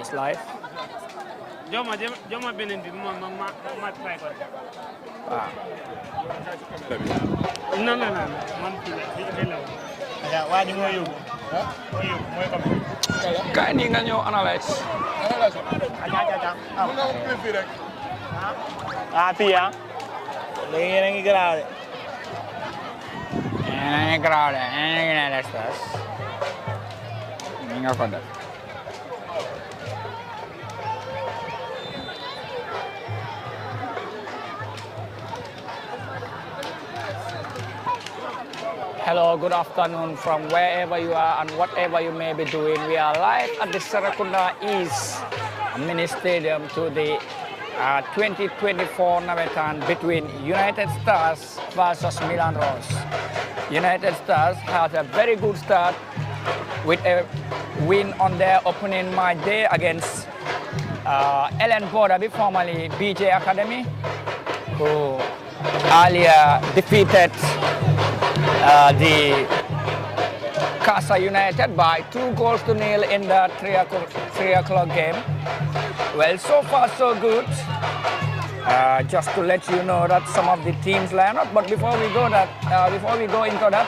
is live. Joma benen bi ma try ko. Ah. Non man bela. Ya waji mo yobu. Moy ko. Kaay nii nga ñëw analyse. Fii ah. Léegi yéen a ngi garaaw de. Yéen a ngi garaaw de, yéen a ngi ne des tas. Ni nga ko def. Hello, good afternoon from wherever you are and whatever you may be doing. We are live at the Serekunda East Mini Stadium to the 2024 Nawettan between United Stars versus Milan Rose. United Stars has a very good start with a win on their opening match day against Ellen Bordaby, formerly BJ Academy, who earlier defeated the Casa United by 2-0 in the 3 o'clock game. Well, so far so good. Just to let you know that some of the teams lineup. But before we go into that,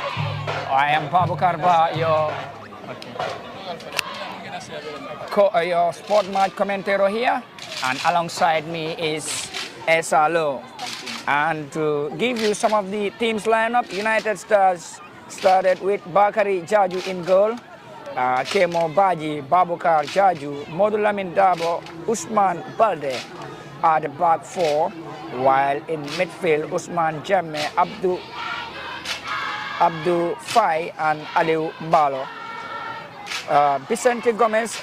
I am Babu Karba, your sport match commentator here, and alongside me is Esa Lo. And to give you some of the teams lineup, United Stars started with Bakari Jaju in goal, Kemo Baji, Babukar Jaju, Modulamin Dabo, Usman Balde are the back four, while in midfield Usman Jamme, Abdu Fai and Aliu Balo. Vicente Gomez,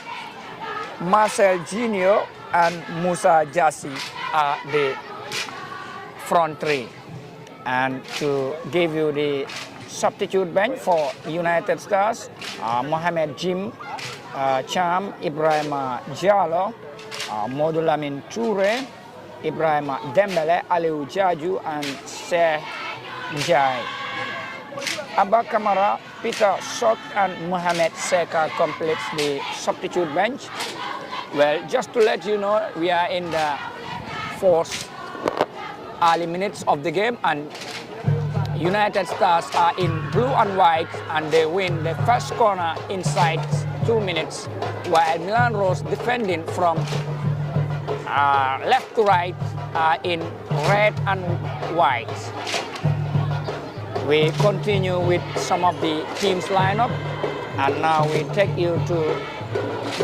Marcel Junior and Musa Jassi are the front three. And to give you the substitute bench for United Stars, Mohamed Jim, Cham, Ibrahima Diallo, Modulamin Toure, Ibrahima Dembele, Aliou Jaju and Seh Njai. Abba Kamara, Peter Sok and Mohamed Seka completes the substitute bench. Well, just to let you know, we are in the fourth early minutes of the game, and United Stars are in blue and white, and they win the first corner inside 2 minutes, while Milan Rose defending from left to right in red and white. We continue with some of the team's lineup, and now we take you to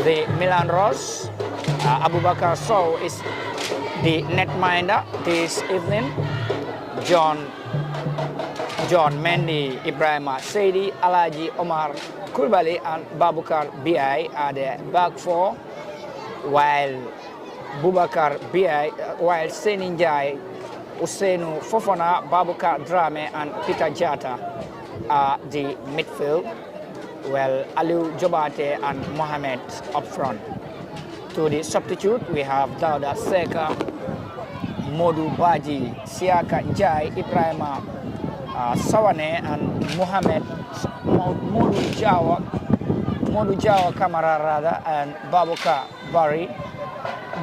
the Milan Rose. Abubakar Sow is the netminder this evening. John Mendy, Ibrahima Seidi, Alaji Omar Kulbali and Babukar BI are the back four, while Senin Jai, Usainu Fofana, Babukar Drame and Peter Jata are the midfield, while Aliou Jobate and Mohamed up front. To the substitute, we have Dauda Seka, Modu Baji, Siaka Njai, Ibrahima Sawane and Modu Jawa Kamara and Babuka Bari.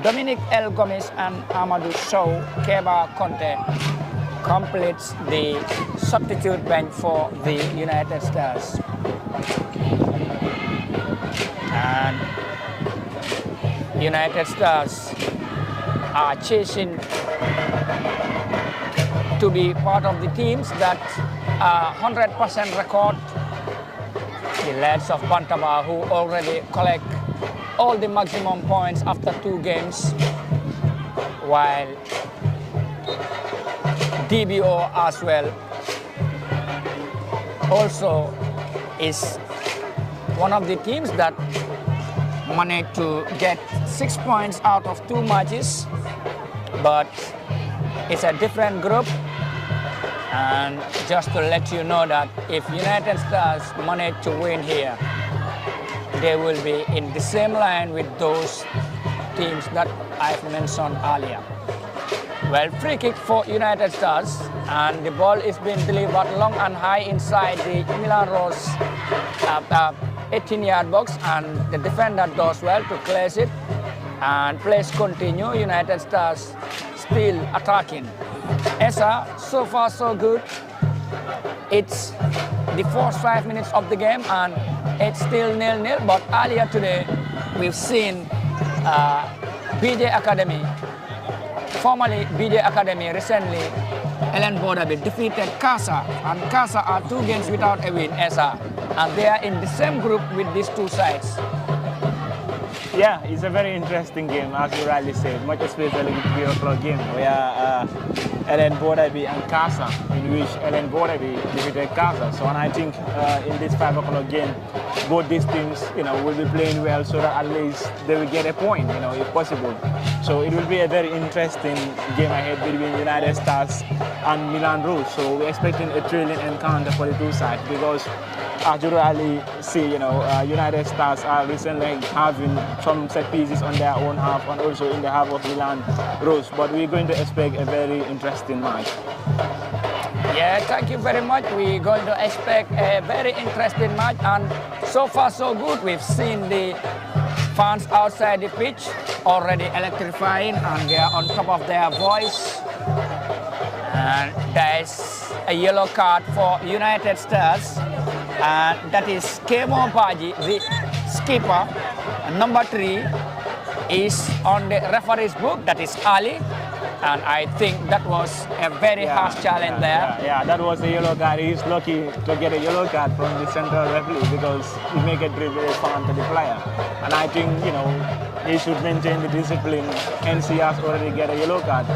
Dominic L. Gomez and Amadou Sow, Keba Conte completes the substitute bench for the United Stars. And United Stars are chasing to be part of the teams that are 100% record. The lads of Bantaba, who already collect all the maximum points after 2 games, while DBO as well also is one of the teams that managed to get 6 points out of 2 matches, but it's a different group. And just to let you know that if United Stars manage to win here, they will be in the same line with those teams that I've mentioned earlier. Well, free kick for United Stars, and the ball is being delivered long and high inside the Milan Rose 18-yard box, and the defender does well to clear it. And plays continue. United Stars still attacking. Esa, so far so good. It's the first 5 minutes of the game and it's still 0-0. But earlier today, we've seen BJ Academy, formerly BJ Academy, recently Ellen Bordaby defeated Casa, and Casa are 2 games without a win, Esa, and they are in the same group with these two sides. Yeah, it's a very interesting game, as you rightly said, much especially the 3 o'clock game where Ellen Bordaby and Casa, in which Ellen Bordaby defeated Casa. So, and I think in this 5 o'clock game, both these teams, will be playing well so that at least they will get a point, if possible. So it will be a very interesting game ahead between United Stars and Milan Rose. So we're expecting a thrilling encounter for the two sides because as you really see, United Stars are recently having some set pieces on their own half and also in the half of Milan Rose. But we're going to expect a very interesting match. Yeah, thank you very much. We're going to expect a very interesting match, and so far so good. We've seen the fans outside the pitch already electrifying, and they are on top of their voice. And there's a yellow card for United Stars, and that is Kemo Baji, the skipper. And number 3 is on the referee's book, that is Ali. And I think that was a very harsh challenge there. Yeah, that was a yellow card. He's lucky to get a yellow card from the central referee because he make it very fun to the player. And I think, he should maintain the discipline. Hence, he has already get a yellow card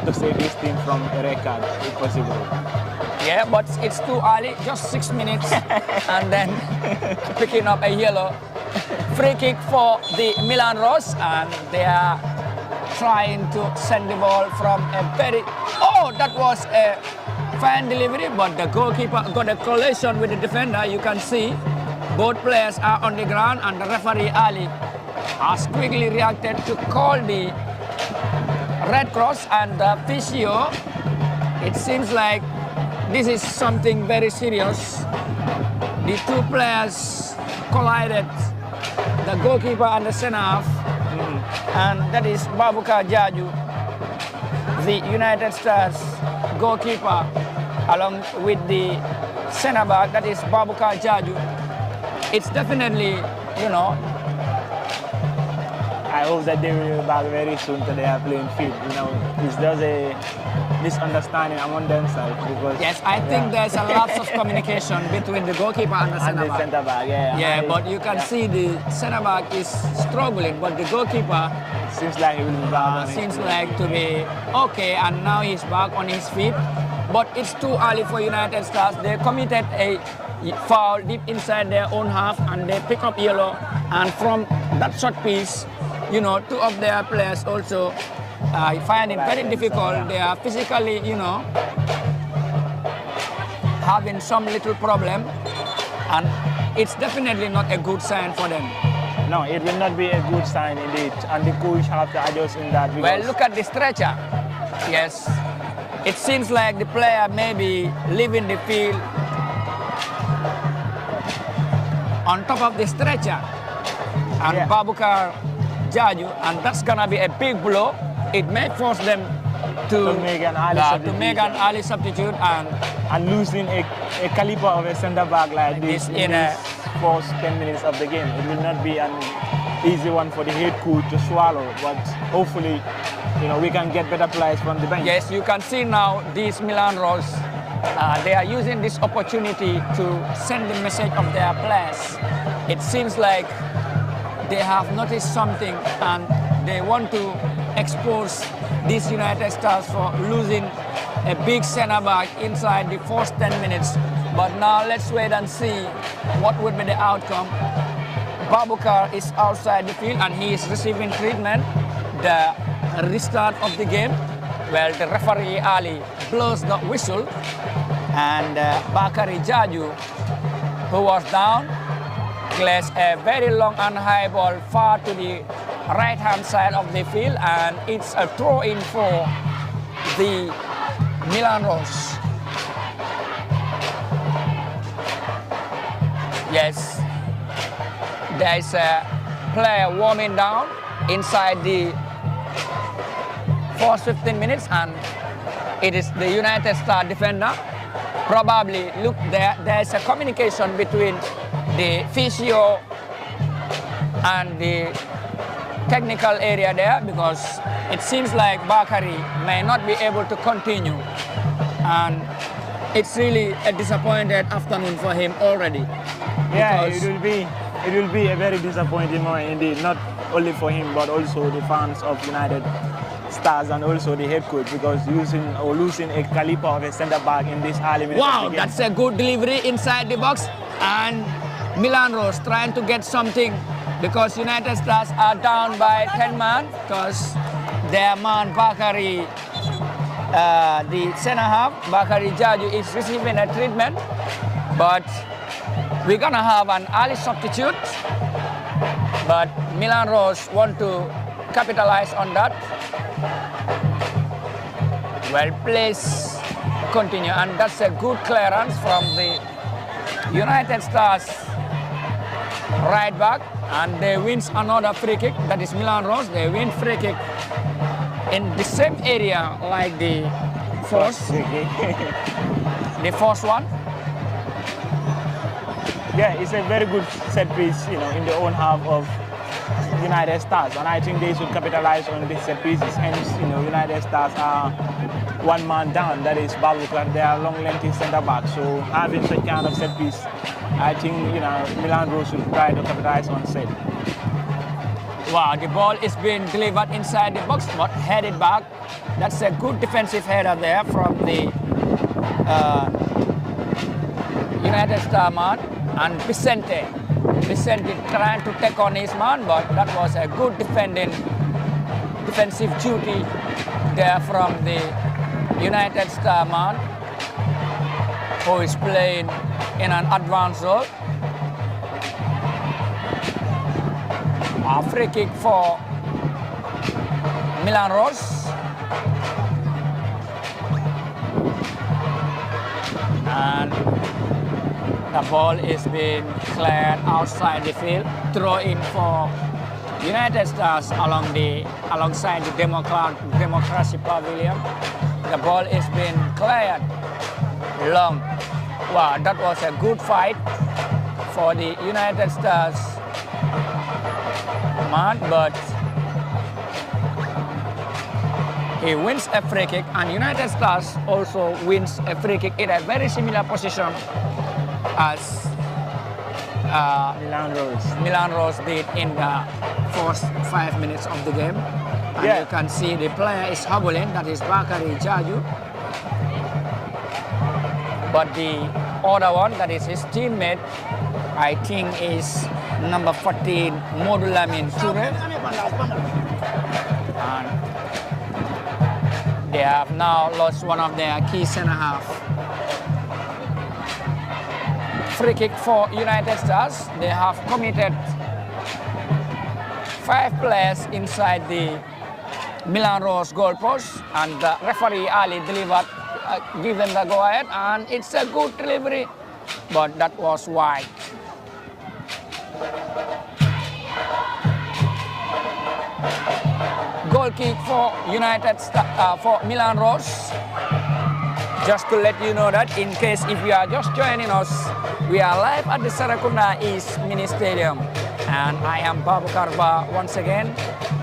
to save his team from a red card, if possible. Yeah, but it's too early, just 6 minutes, and then picking up a yellow. Free kick for the Milan Rose, and they are trying to send the ball from a very... Oh, that was a fine delivery, but the goalkeeper got a collision with the defender. You can see both players are on the ground, and the referee Ali has quickly reacted to call the red cross, and the physio. It seems like this is something very serious. The two players collided, the goalkeeper and the centre half. And that is Babukar Jaju, the United Stars goalkeeper, along with the centre back, that is Babukar Jaju. It's definitely, I hope that they will be back very soon to their playing field. It's just a misunderstanding among themselves because... Yes, I think there's a lot of communication between the goalkeeper and the centre back. Yeah, but you can see the centre back is struggling, but the goalkeeper seems like he will be back. Seems like to be okay, and now he's back on his feet. But it's too early for United Stars. They committed a foul deep inside their own half, and they pick up yellow. And from that short piece, 2 of their players also find it very difficult. They are physically, having some little problem, and it's definitely not a good sign for them. No, it will not be a good sign indeed, and the coach have to adjust in that. Well, look at the stretcher. Yes, it seems like the player may be leaving the field on top of the stretcher, and Babukar Jaju, and that's gonna be a big blow. It may force them to make an early substitute and losing a caliber of a centre back like this in the first 10 minutes of the game. It will not be an easy one for the head coach to swallow, but hopefully, we can get better players from the bench. Yes, you can see now these Milan Rose, they are using this opportunity to send the message of their players. It seems like they have noticed something and they want to expose these United Stars for losing a big centre back inside the first 10 minutes. But now let's wait and see what would be the outcome. Babukar is outside the field and he is receiving treatment. The restart of the game, well, the referee Ali blows the whistle, and Bakari Jaju, who was down, clears a very long and high ball far to the right-hand side of the field, and it's a throw-in for the Milan Rose. Yes, there is a player warming down, inside the first 15 minutes, and it is the United Star defender. Probably, look, there's a communication between the physio and the technical area there, because it seems like Bakari may not be able to continue, and it's really a disappointed afternoon for him already. Yeah, it will be a very disappointing moment indeed, not only for him but also the fans of United Stars and also the head coach, because losing a caliber of a centre back in this early minutes. Wow, that's a good delivery inside the box, and Milan Rose trying to get something, because United Stars are down by 10 man, because their man Bakari, the centre half, Bakari Jaju, is receiving a treatment, but we're gonna have an early substitute, but Milan Rose want to capitalize on that. Well placed, continue, and that's a good clearance from the United Stars right back, and they wins another free kick. That is Milan Rose. They win free kick in the same area like the first, the first one. Yeah, it's a very good set piece, in the own half of United Stars, and I think they should capitalize on these set pieces. Hence, United Stars are one man down, that is Babukar. They are long lengthy centre back, so having such kind of set piece, I think Milan Rose should try to capitalize on set. Wow, the ball is being delivered inside the box, but headed back. That's a good defensive header there from the United Star man, and Vicente trying to take on his man, but that was a good defensive duty there from the United Star man, who is playing in an advanced role. A free kick for Milan Rose. And the ball is being cleared outside the field. Throw in for United Stars alongside the Democracy Pavilion. The ball is being cleared long. Wow, that was a good fight for the United Stars man, but he wins a free kick, and United Stars also wins a free kick in a very similar position as Milan Rose did in the first 5 minutes of the game. And you can see the player is hobbling, that is Bakari Jaju. But the other one, that is his teammate, I think is number 14, Modulamin Toure. And they have now lost one of their key centre half. Free kick for United Stars. They have committed 5 players inside the Milan Rose goalpost, and the referee Ali delivered, give them the go ahead, and it's a good delivery, but that was wide. Goal kick for for Milan Rose. Just to let you know that, in case if you are just joining us, we are live at the Serekunda East Mini Stadium, and I am Babu Karba once again.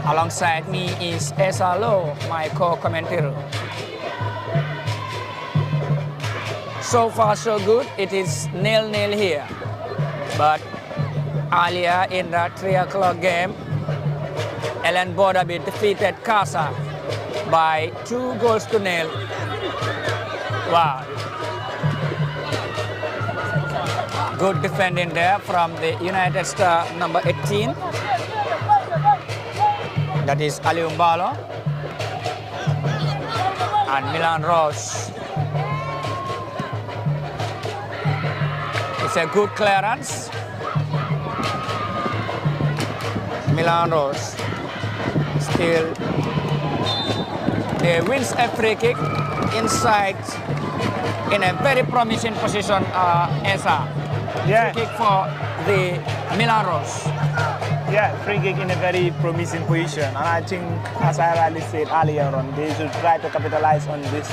Alongside me is Esa Lo, my co-commentator. So far so good, it is 0-0 here. But earlier in the 3 o'clock game, Ellen Bordaby defeated Casa by 2-0. Wow. Good defending there from the United Star number 18. That is Aliou Mbalo. And Milan Rose. It's a good clearance. Milan Rose. Still, they wins a free kick inside in a very promising position, Esa. Yeah. Free kick for the Milan Rose. Yeah, free kick in a very promising position, and I think, as I already said earlier on, they should try to capitalize on this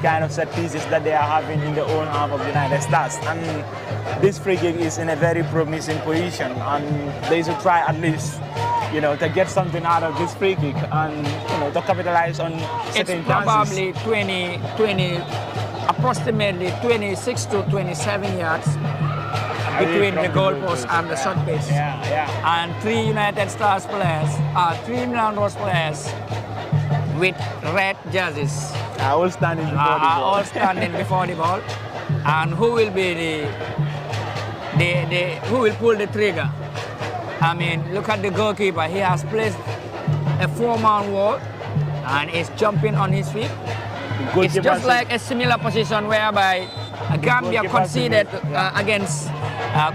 kind of set pieces that they are having in the own half of United Stars. And this free kick is in a very promising position, and they should try at least, to get something out of this free kick and to capitalize on certain It's chances. probably 20, approximately 26 to 27 yards between the goalpost and the shot piece. Yeah. And 3 United Stars players, 3 Milan Rose players with red jerseys All standing before the are ball. all standing before the ball. And who will be who will pull the trigger? I mean, look at the goalkeeper. He has placed a 4-man wall and is jumping on his feet. It's just like a similar position whereby Gambia conceded against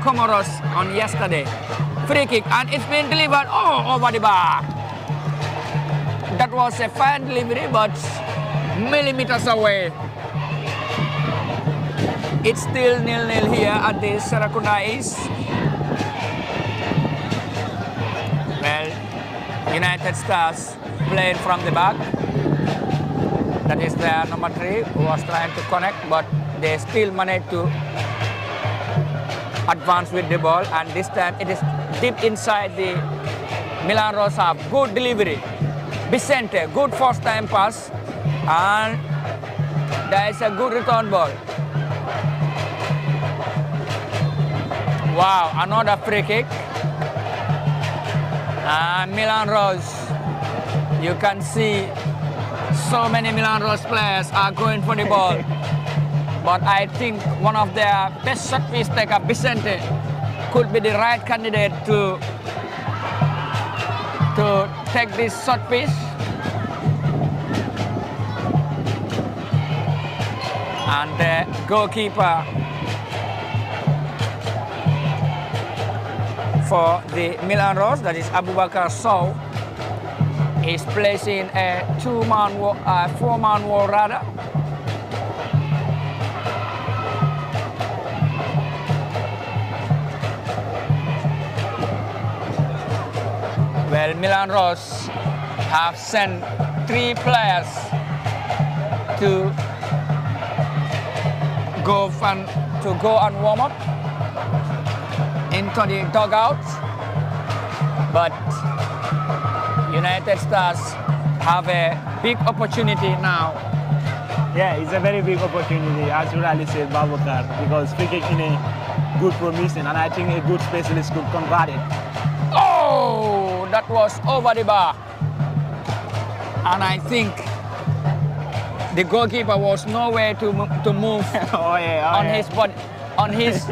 Comoros on yesterday. Free kick, and it's been delivered over the bar. That was a fine delivery, but millimeters away. It's still 0-0 here at the Serekunda East. Well, United Stars playing from the back. That is their number 3 who was trying to connect, but they still managed to advance with the ball, and this time it is deep inside the Milan Rose half. Good delivery. Vicente, good first time pass, and there is a good return ball. Wow, another free kick. And Milan Rose, you can see so many Milan Rose players are going for the ball. But I think one of their best shot piece taker, Vicente, could be the right candidate to take this shot piece. And the goalkeeper for the Milan Rose, that is Abubakar Sow, is placing a 4-man wall rather. Well, Milan Rose have sent 3 players to go and warm up into the dugout, but United Stars have a big opportunity now. Yeah, it's a very big opportunity, as you rightly said, Babukar, because free kick in a good promising, and I think a good specialist could convert it. Oh, that was over the bar. And I think the goalkeeper was nowhere to move his body, on his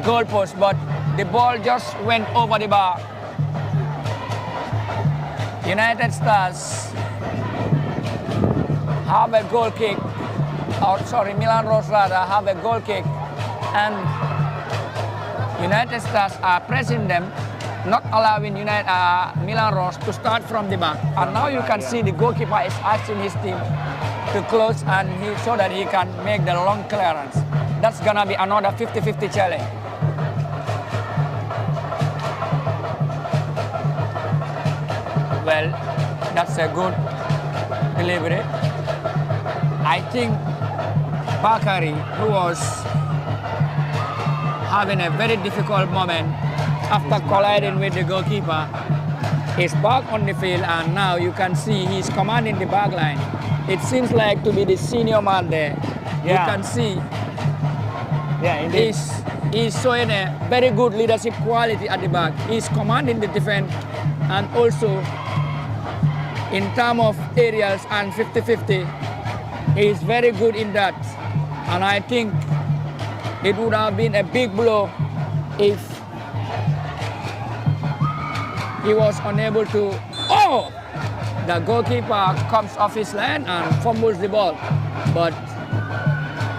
goalpost, but the ball just went over the bar. United Stars have a goal kick, Milan Rose rather have a goal kick, and United Stars are pressing them, not allowing Milan Rose to start from the back. And now you can see the goalkeeper is asking his team to close and so that he can make the long clearance. That's gonna be another 50-50 challenge. Well, that's a good delivery. I think Bakari, who was having a very difficult moment after colliding with the goalkeeper, is back on the field, and now you can see he's commanding the back line. It seems like to be the senior man there. Yeah. You can see indeed. he's showing a very good leadership quality at the back. He's commanding the defense, and also in terms of aerials and 50-50, he's very good in that. And I think it would have been a big blow if he was unable to. Oh! The goalkeeper comes off his line and fumbles the ball. But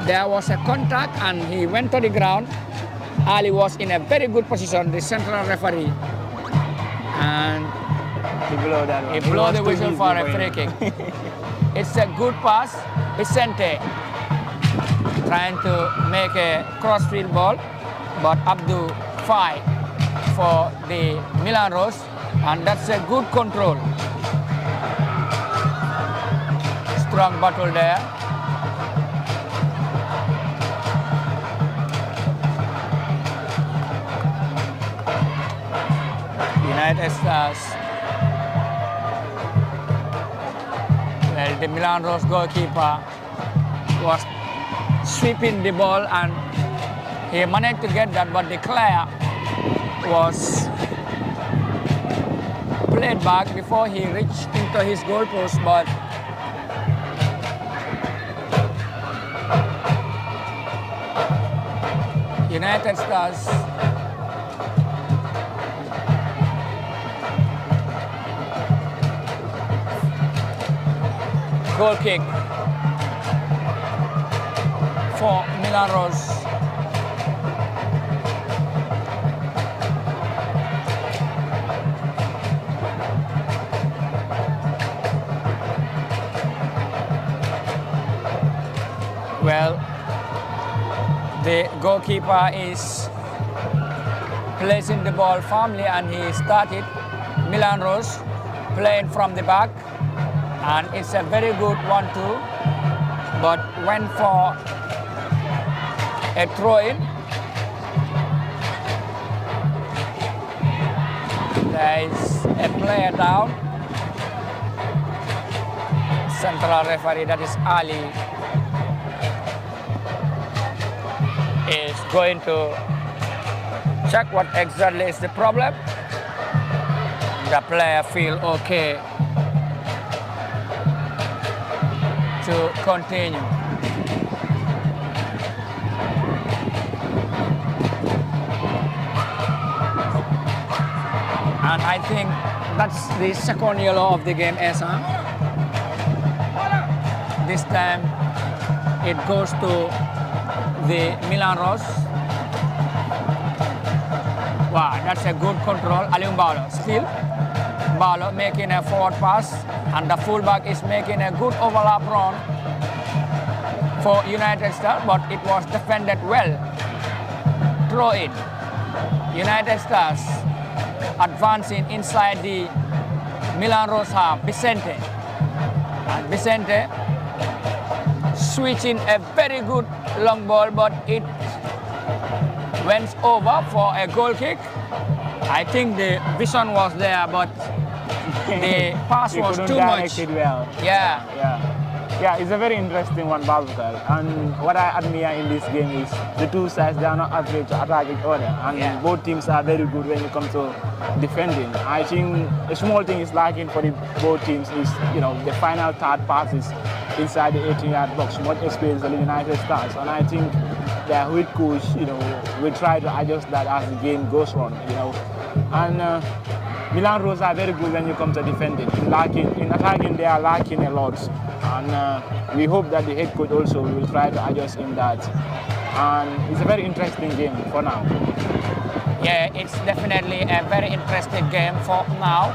there was a contact and he went to the ground. Ali was in a very good position, the central referee. And he blew the whistle for a free kick. It's a good pass. Vicente trying to make a crossfield ball, but Abdul Fai for the Milan Rose, and that's a good control. Strong battle there. United Stars. Well, the Milan Rose goalkeeper was sweeping the ball and he managed to get that, but the clear was played back before he reached into his goal post, but United Stars goal kick for Milan Rose. Well, the goalkeeper is placing the ball firmly and he started Milan Rose playing from the back, and it's a very good 1-2, but went for a throw-in. There is a player down. Central referee, that is Ali, is going to check what exactly is the problem. The player feel okay to continue. And I think that's the second yellow of the game, Esa. This time it goes to the Milan Rose. Wow, that's a good control. Alium Balo still. Balo making a forward pass, and the fullback is making a good overlap run for United Stars, but it was defended well. Throw in. United Stars advancing inside the Milan Rose half. Vicente. And Vicente switching a very good long ball, but it went over for a goal kick. I think the vision was there, but the pass was too much. Well. Yeah. Yeah, it's a very interesting one, Babakar. And what I admire in this game is the two sides, they are not afraid to attack each other. And both teams are very good when it comes to defending. I think a small thing is lacking for the both teams is, the final third passes inside the 18-yard box, much experience in the United Stars. And I think their head coach, will try to adjust that as the game goes on, And Milan Rose are very good when you come to defending. In attacking, they are lacking a lot. And we hope that the head coach also will try to adjust in that. And it's a very interesting game for now. Yeah, it's definitely a very interesting game for now.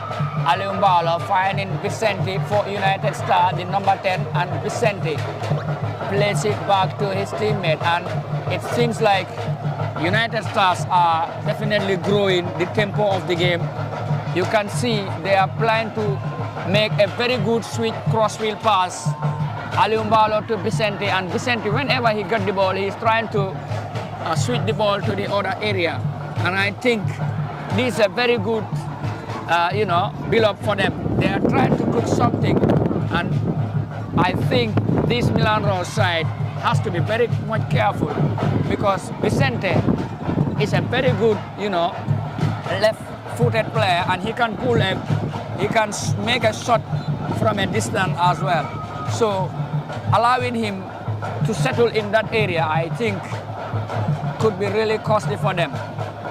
Alium Balo finding Vicente for United Stars, the number 10, and Vicente plays it back to his teammate. And it seems like United Stars are definitely growing the tempo of the game. You can see they are planning to make a very good switch crossfield pass. Alium Balo to Vicente, and Vicente, whenever he got the ball, he is trying to switch the ball to the other area. And I think this is a very good, build-up for them. They are trying to put something, and I think this Milan Rose side has to be very much careful, because Vicente is a very good, left-footed player, and he can he can make a shot from a distance as well. So allowing him to settle in that area, I think, could be really costly for them.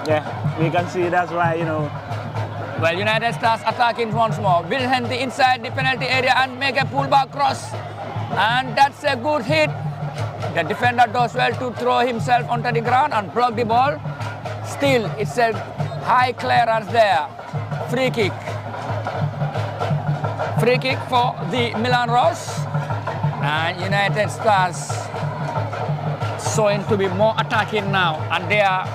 Yeah, we can see that's why, Well, United Stars attacking once more. Vicente inside the penalty area and make a pullback cross. And that's a good hit. The defender does well to throw himself onto the ground and block the ball. Still, it's a high clearance there. Free kick. Free kick for the Milan Rose. And United Stars showing to be more attacking now. And they are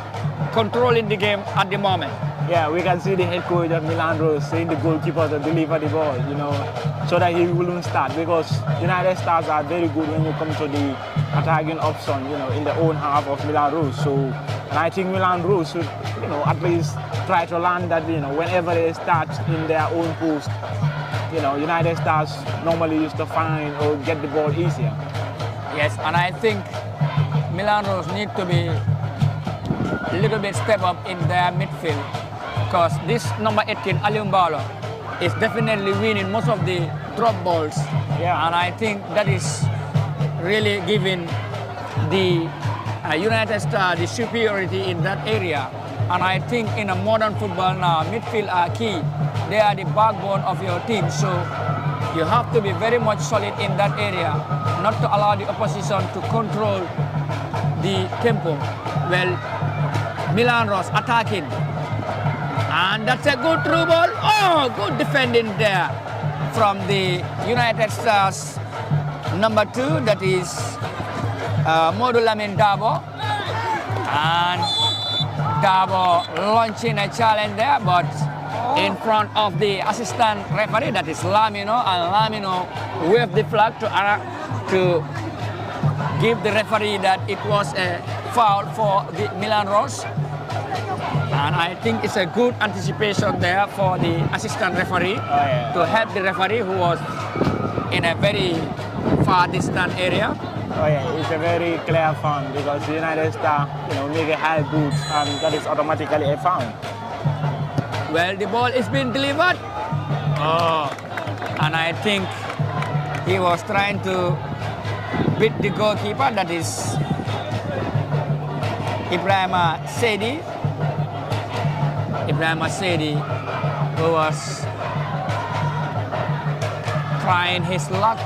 controlling the game at the moment. Yeah, we can see the head coach of Milan Rose saying the goalkeeper to deliver the ball, so that he wouldn't start, because United Stars are very good when you come to the attacking option, in the own half of Milan Rose. So, and I think Milan Rose should, at least try to learn that, whenever they start in their own post, United Stars normally used to find or get the ball easier. Yes, and I think Milan Rose need to be a little bit step up in their midfield, because this number 18, Aliumbalo, is definitely winning most of the drop balls. Yeah. And I think that is really giving the United Stars the superiority in that area. And I think in a modern football now, midfield are key. They are the backbone of your team. So you have to be very much solid in that area, not to allow the opposition to control the tempo. Well, Milan Rose attacking. And that's a good through ball. Oh, good defending there from the United Stars number 2, that is Modulamin Dabo. And Dabo launching a challenge there, but in front of the assistant referee, that is Lamino, and Lamino waved the flag to give the referee that it was a foul for the Milan Rose. And I think it's a good anticipation there for the assistant referee to help the referee who was in a very far distant area. Oh yeah, it's a very clear foul, because the United Stars, make a high boot, and that is automatically a foul. Well, the ball is being delivered. Oh, and I think he was trying to beat the goalkeeper, that is Ibrahima Sedi. Ibrahima Sedi, who was trying his luck.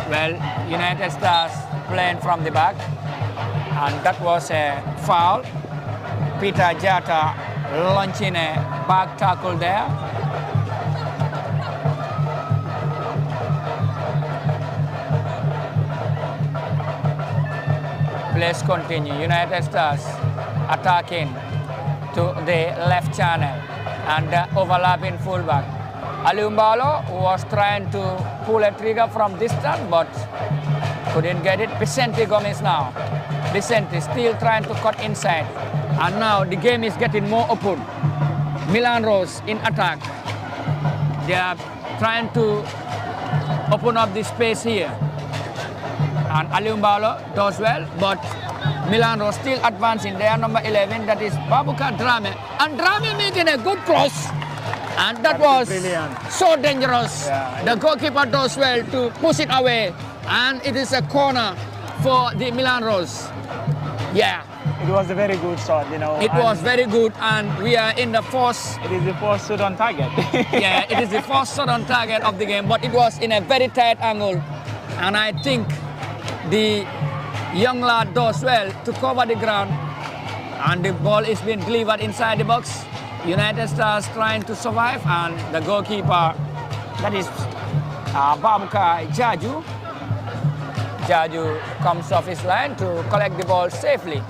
Well, United Stars playing from the back, and that was a foul. Peter Jata launching a back tackle there. Let's continue. United Stars attacking to the left channel, and the overlapping fullback. Aliumbalo was trying to pull a trigger from distance, but couldn't get it. Vicente Gomez now. Vicente still trying to cut inside. And now the game is getting more open. Milan Rose in attack. They are trying to open up the space here. And Aliumbalo does well, but Milan Rose still advancing. They are number 11, that is Babuka Drame. And Drame making a good cross. And that was brilliant. So dangerous. Yeah. The goalkeeper does well to push it away. And it is a corner for the Milan Rose. Yeah. It was a very good shot, It was very good, and we are in the fourth. It is the first shot on target. Yeah, it is the first shot on target of the game, but it was in a very tight angle. And I think the young lad does well to cover the ground, and the ball is being delivered inside the box. United Stars trying to survive, and the goalkeeper, that is Babuka Jaju. Jaju comes off his line to collect the ball safely,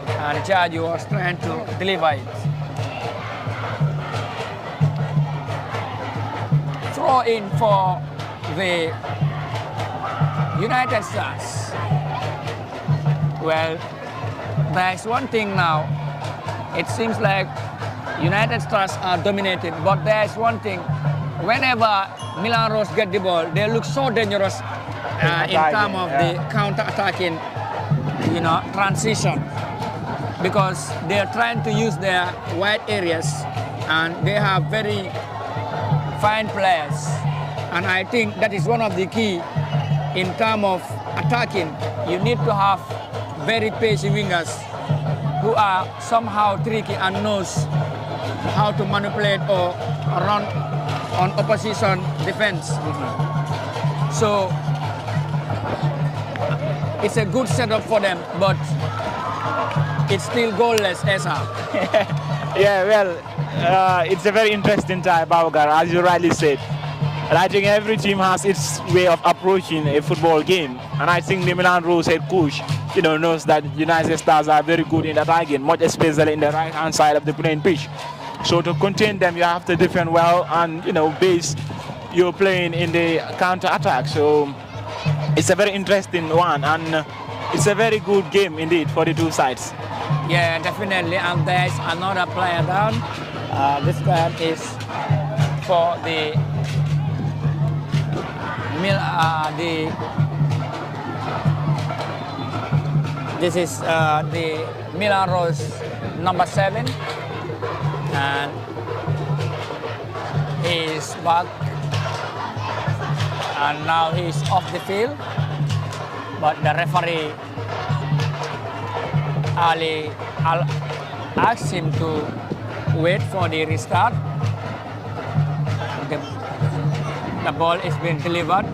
and Jaju was trying to deliver it. Throw in for the United Stars. Well, there's one thing now. It seems like United Stars are dominated, but there's one thing. Whenever Milan Rose get the ball, they look so dangerous in terms of the counter-attacking, transition, because they are trying to use their wide areas, and they have very fine players. And I think that is one of the key in terms of attacking. You need to have very patient wingers who are somehow tricky and knows how to manipulate or run on opposition defense. So it's a good setup for them, but it's still goalless, Esa. Yeah, well, it's a very interesting time, Baugar, as you rightly said. And I think every team has its way of approaching a football game. And I think the Milan Rose head coach, knows that United Stars are very good in attacking, much especially in the right-hand side of the playing pitch. So to contain them, you have to defend well and, base you're playing in the counter attack. So it's a very interesting one, and it's a very good game indeed for the two sides. Yeah, definitely. And there's another player down. This time is for the this is the Milan Rose number 7, and he's back, and now he's off the field, but the referee Ali asked him to wait for the restart. The ball is being delivered.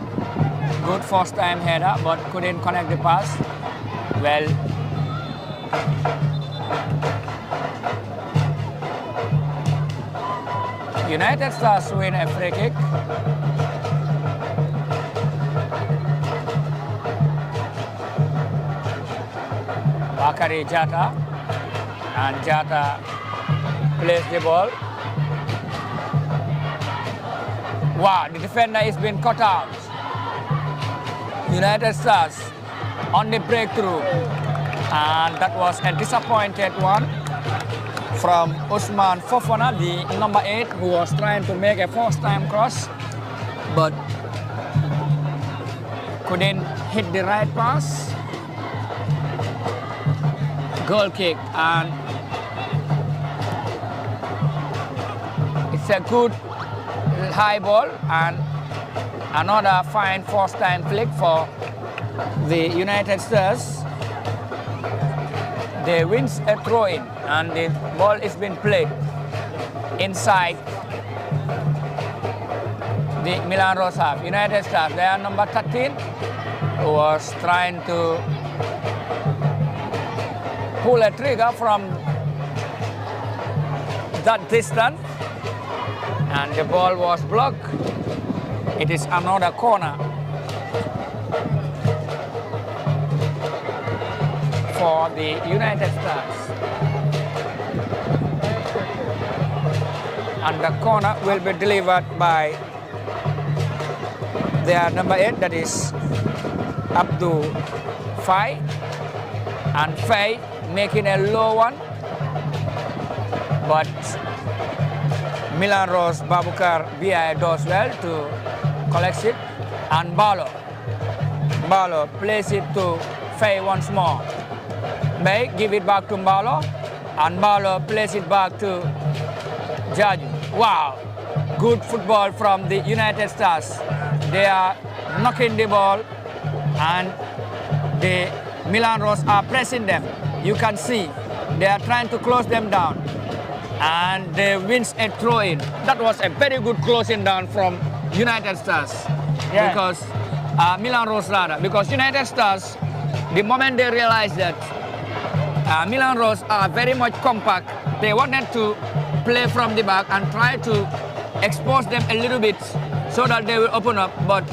Good first time header, but couldn't connect the pass. Well, United Stars win a free kick. Bakari Jata, and Jata plays the ball. Wow, the defender is being cut out. United Stars on the breakthrough, and that was a disappointed one from Usman Fofana, the number 8, who was trying to make a first-time cross, but couldn't hit the right pass. Goal kick, and it's a good high ball, and another fine first-time flick for the United Stars. They win a throw-in, and the ball is being played inside the Milan Rose half. United Stars, they are number 13, who was trying to pull a trigger from that distance, and the ball was blocked. It is another corner for the United Stars, and the corner will be delivered by their number 8, that is Abdul Fai, and Fai making a low one, but Milan Rose Babukar BI does well to collect it, and Balo plays it to Fai once more. May give it back to Balo, and Balo plays it back to Jaju. Wow, good football from the United Stars. They are knocking the ball, and the Milan Rose are pressing them. You can see they are trying to close them down, and they win a throw-in. That was a very good closing down from United Stars, because Milan Rose rather, because United Stars, the moment they realized that Milan Rose are very much compact, they wanted to play from the back and try to expose them a little bit so that they will open up, but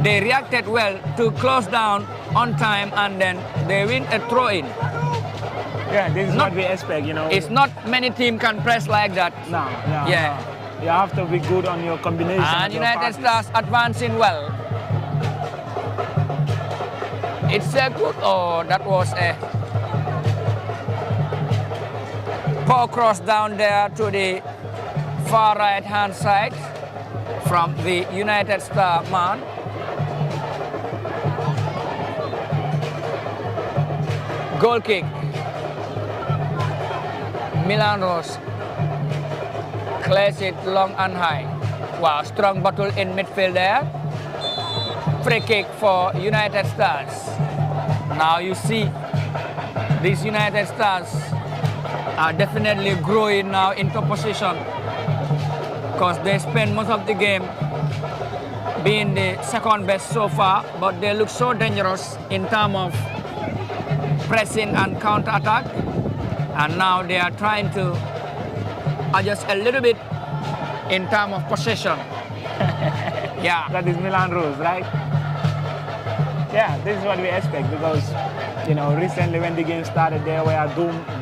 they reacted well to close down on time, and then they win a throw-in. Yeah, this is what we expect, It's not many teams can press like that. No. Yeah. You have to be good on your combination. And United Stars advancing well. It's a good, that was a poor cross down there to the far right hand side from the United Star man. Goal kick. Milan Rose clears it long and high. Wow, strong battle in midfield there. Free kick for United Stars. Now you see these United Stars are definitely growing now into position, because they spend most of the game being the second best so far, but they look so dangerous in terms of pressing and counter-attack, and now they are trying to adjust a little bit in terms of possession. Yeah. That is Milan Rose, right? Yeah, this is what we expect, because recently when the game started, they were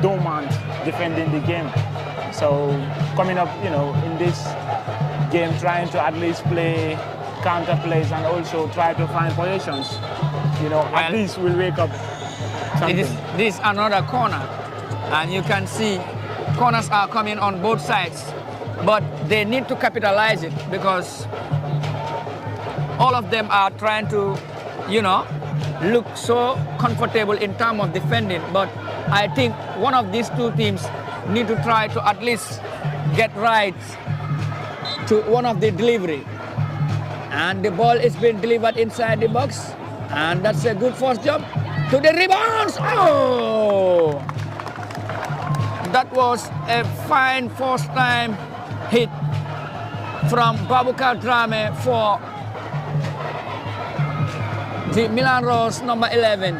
dormant defending the game. So coming up, in this game, trying to at least play counter plays and also try to find positions, at least we'll wake up something. This is another corner, and you can see corners are coming on both sides, but they need to capitalize it because all of them are trying to, look so comfortable in terms of defending. But I think one of these two teams need to try to at least get right to one of the delivery. And the ball is being delivered inside the box, and that's a good first job. To the rebounds. Oh! That was a fine first time hit from Babukar Drame for the Milan Rose number 11.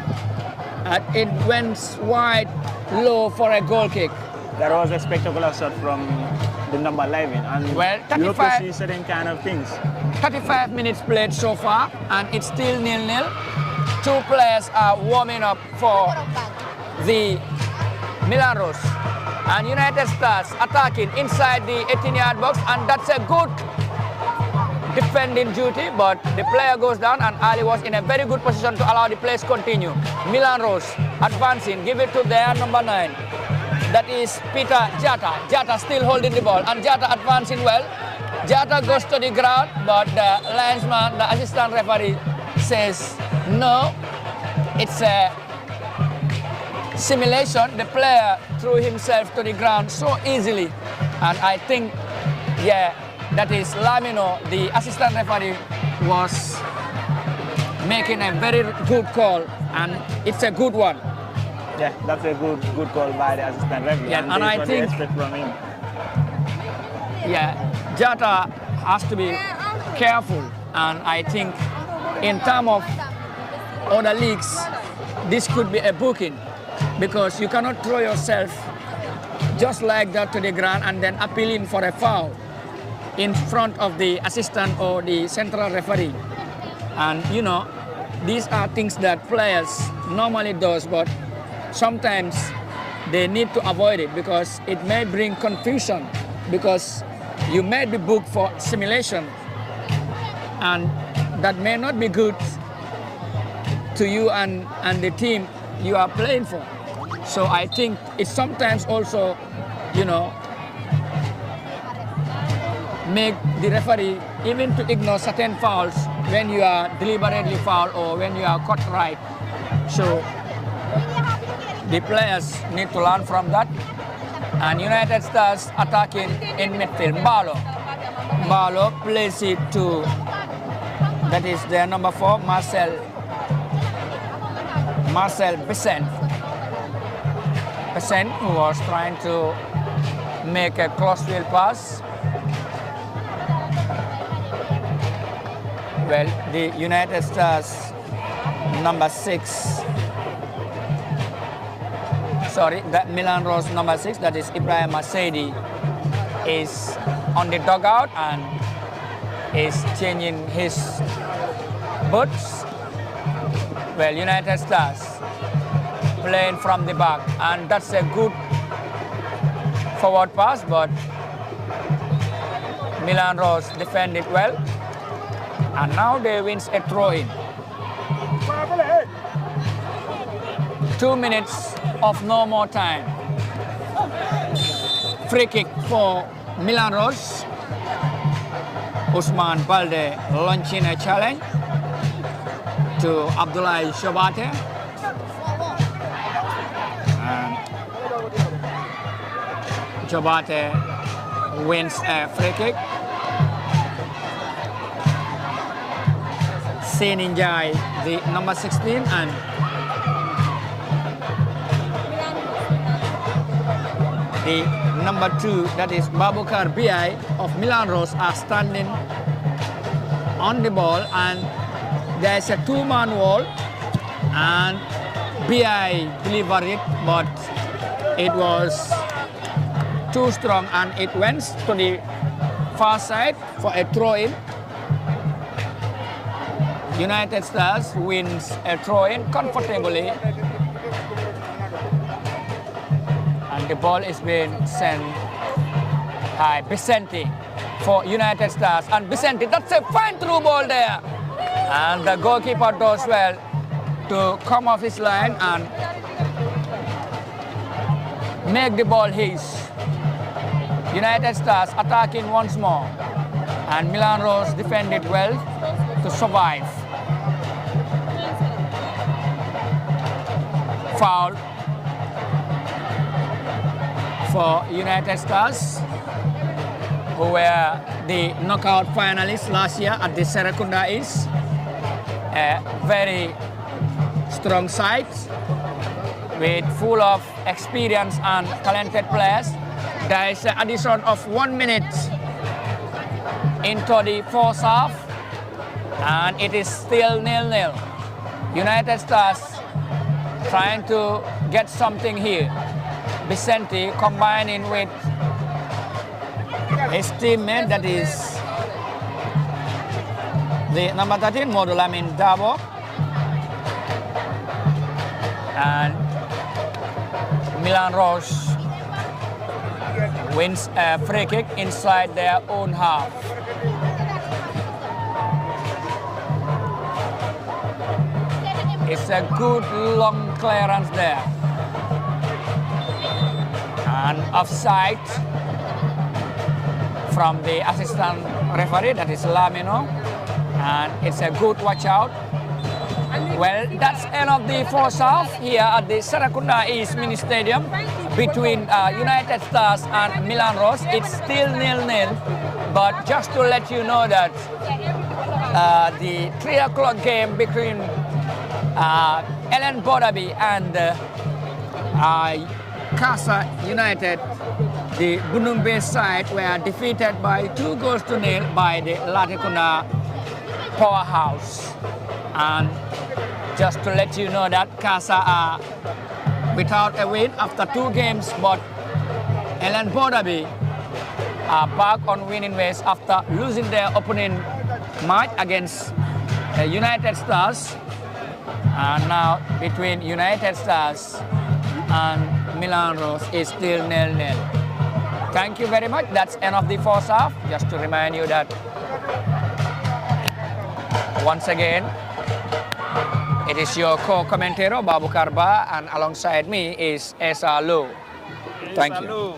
And it went wide low for a goal kick. That was a spectacular shot from the number 11. And you hope to see certain kind of things. 35 minutes played so far, and it's still 0-0. Two players are warming up for the Milan Rose. And United Stars attacking inside the 18-yard box, and that's a good defending duty, but the player goes down, and Ali was in a very good position to allow the plays continue. Milan Rose advancing, give it to their number 9. That is Peter Jata. Jata still holding the ball, and Jata advancing well. Jata goes to the ground, but the linesman, the assistant referee, says no, it's a simulation. The player threw himself to the ground so easily, and I think, that is Lamino, the assistant referee, was making a very good call, and it's a good one. Yeah, that's a good call by the assistant referee. Yeah, and I think from him. Jata has to be careful, and I think in terms of other leagues, this could be a booking, because you cannot throw yourself just like that to the ground and then appealing for a foul in front of the assistant or the central referee. And these are things that players normally do, but sometimes they need to avoid it because it may bring confusion, because you may be booked for simulation, and that may not be good to you and the team you are playing for. So I think it's sometimes also, make the referee even to ignore certain fouls when you are deliberately fouled or when you are caught right. So the players need to learn from that. And United Stars attacking in midfield. Balo plays it to, that is their number 4, Marcel Bissent. Bissent, who was trying to make a crossfield pass. Well, the United Stars number 6, that Milan Rose number 6, that is Ibrahim Masedi, is on the dugout and is changing his boots. Well, United Stars playing from the back, and that's a good forward pass, but Milan Rose defended well. And now they wins a throw-in. 2 minutes of no more time. Free kick for Milan Rose. Usman Balde launching a challenge to Abdoulaye Shobate. And Shobate wins a free kick. Seninjai, the number 16, and the number 2, that is Babukar Bi of Milan Rose, are standing on the ball, and there is a 2-man wall, and Bi delivered it, but it was too strong, and it went to the far side for a throw-in. United Stars wins a throw-in comfortably, and the ball is being sent Vicente for United Stars. And Vicente, that's a fine through ball there. And the goalkeeper does well to come off his line and make the ball his. United Stars attacking once more. And Milan Rose defended well to survive. Foul for United Stars, who were the knockout finalists last year at the Serekunda is. A very strong side with full of experience and talented players. There is an addition of 1 minute into the first half, and it is still 0-0. United Stars trying to get something here. Vicente combining with his teammate, that is the number 13, Modulamin Dabo. And Milan Rose wins a free kick inside their own half. It's a good long clearance there. And offside from the assistant referee, that is Lamino. And it's a good watch out. Well, that's end of the first half here at the Serekunda East Mini Stadium between United Stars and Milan Rose. It's still 0-0, but just to let you know that the 3 o'clock game between Ellen Bodabi and Casa United, the Bunumbe side, were defeated by 2-0 by the Latikuna Powerhouse. And just to let you know that Casa are without a win after 2 games, but Ellen Bodabi are back on winning ways after losing their opening match against United Stars. And now between United Stars and Milan Rose is still 0-0. Thank you very much. That's end of the first half. Just to remind you that once again, it is your co-commentator Babu Karba, and alongside me is Esa Lu. Thank you.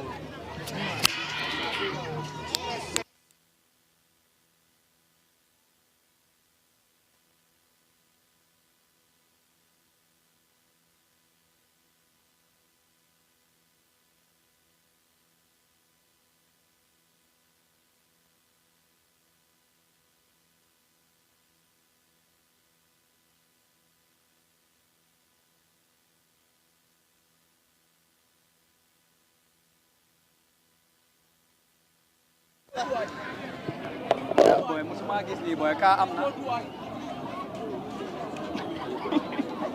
Boy, musuma gis lii boy ka am na.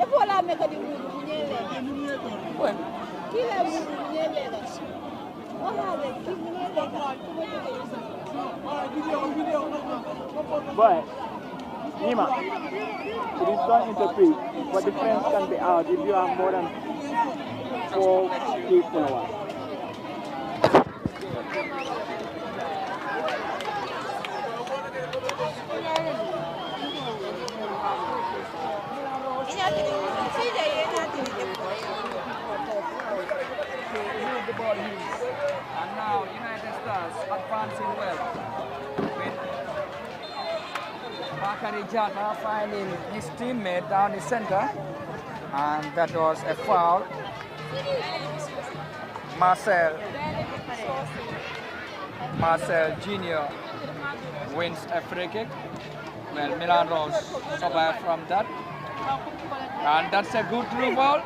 Ebola meka di wuru nyele. Boy, Kila wuru nyele da. Oha de nyele da. Boy, Nima, it is done interpret, but the friends can be out if you have more than 4 key followers. And now United Stars advancing well with Bakary Jata finding his teammate down the center, and that was a foul. Marcel Jr. wins a free kick. Well, Milan Rose survived from that, and that's a good through ball.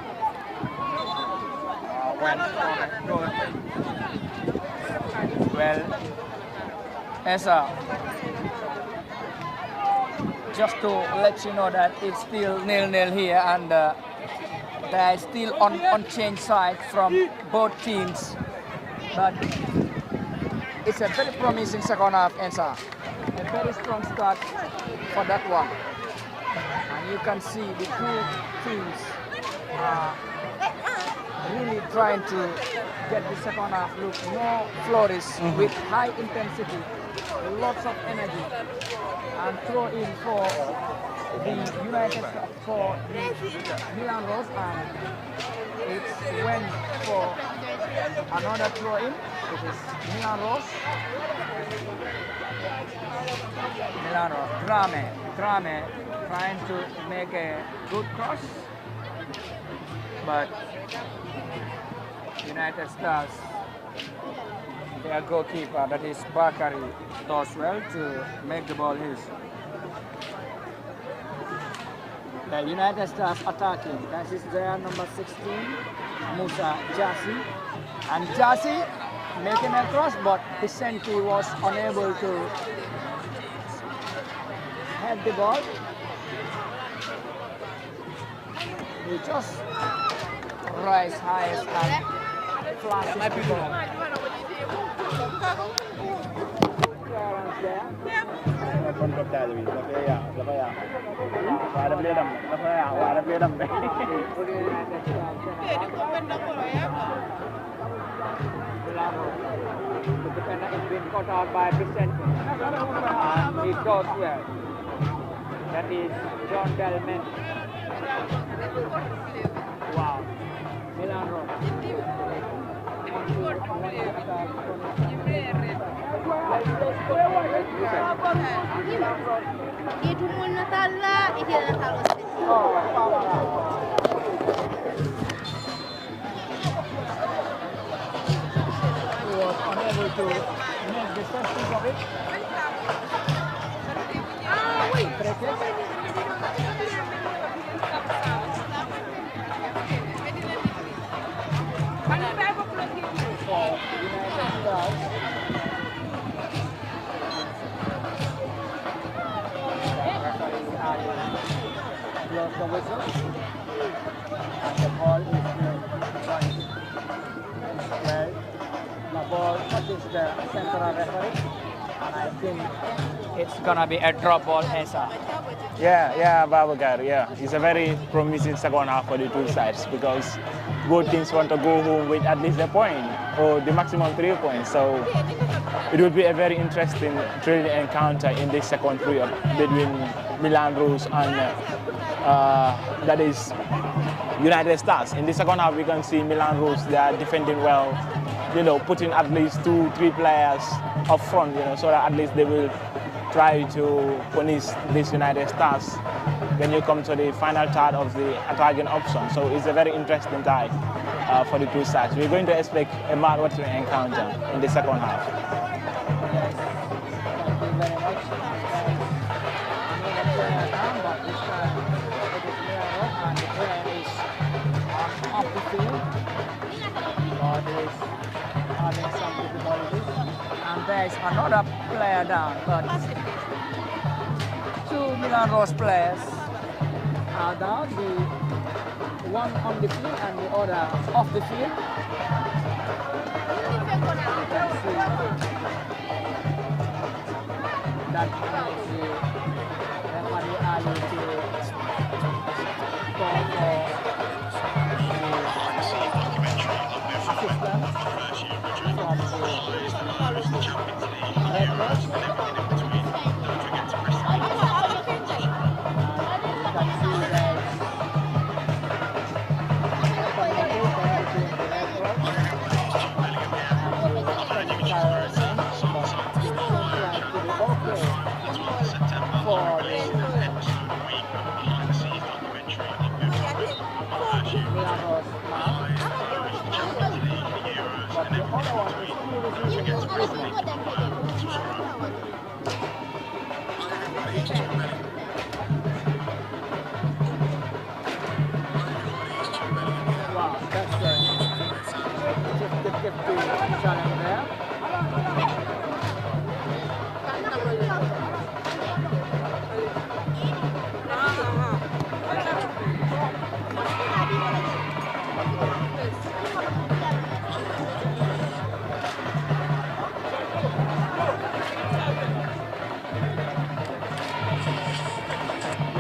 Well, Esa, just to let you know that it's still 0-0 here, and there is still unchanged side from both teams. But it's a very promising second half, Esa. A very strong start for that one. And you can see the two teams are really trying to get the second half look more flourish with high intensity, lots of energy, and throw in for the United for the Milan Rose, and it's went for another throw in. It is Milan Rose. Milan Rose. Drame trying to make a good cross, but United Stars, their goalkeeper, that is Bakari, does well to make the ball his. The United Stars attacking. That is their number 16, Musa Jassi. And Jassi making a cross, but Vicente was unable to head the ball. He just rise high and flash the ball. Clearance there. The defender is being caught out by Vicente. And it goes well. That is John Delman. Wow. Milan Itu mau Natal lah, itu Natal. He was unable to make the first piece of it. Blows the whistle, and the ball is running. Well, the ball touches the central referee, and I think it's gonna be a drop ball, Esa. Yeah, Babagar, yeah. It's a very promising second half for the two sides because both teams want to go home with at least a point or the maximum 3 points. So it will be a very interesting, thrilling encounter in this second period between Milan Rose and that is United Stars. In the second half, we can see Milan Rose, they are defending well, putting at least 2-3 players up front, so that at least they will try to punish this United Stars when you come to the final third of the attacking option. So it's a very interesting tie for the two sides. We're going to expect a mouth-watering encounter in the second half. And there is another player down, but two Milan Rose players are down, the one on the field and the other off the field. You can see that makes the referee Ali to call for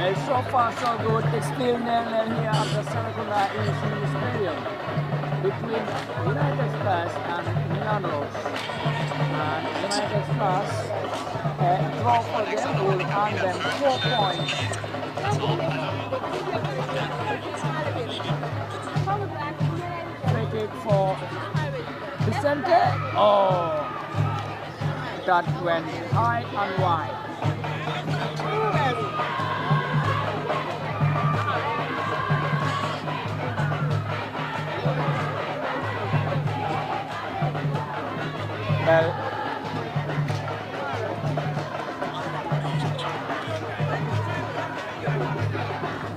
well, so far so good. It's still nil-nil here at the Serekunda Stadium. between United Stars and Milan Rose. And United Stars draw for them will earn them 4 points. Free kick for Vicente. Oh, that went high and wide. Well,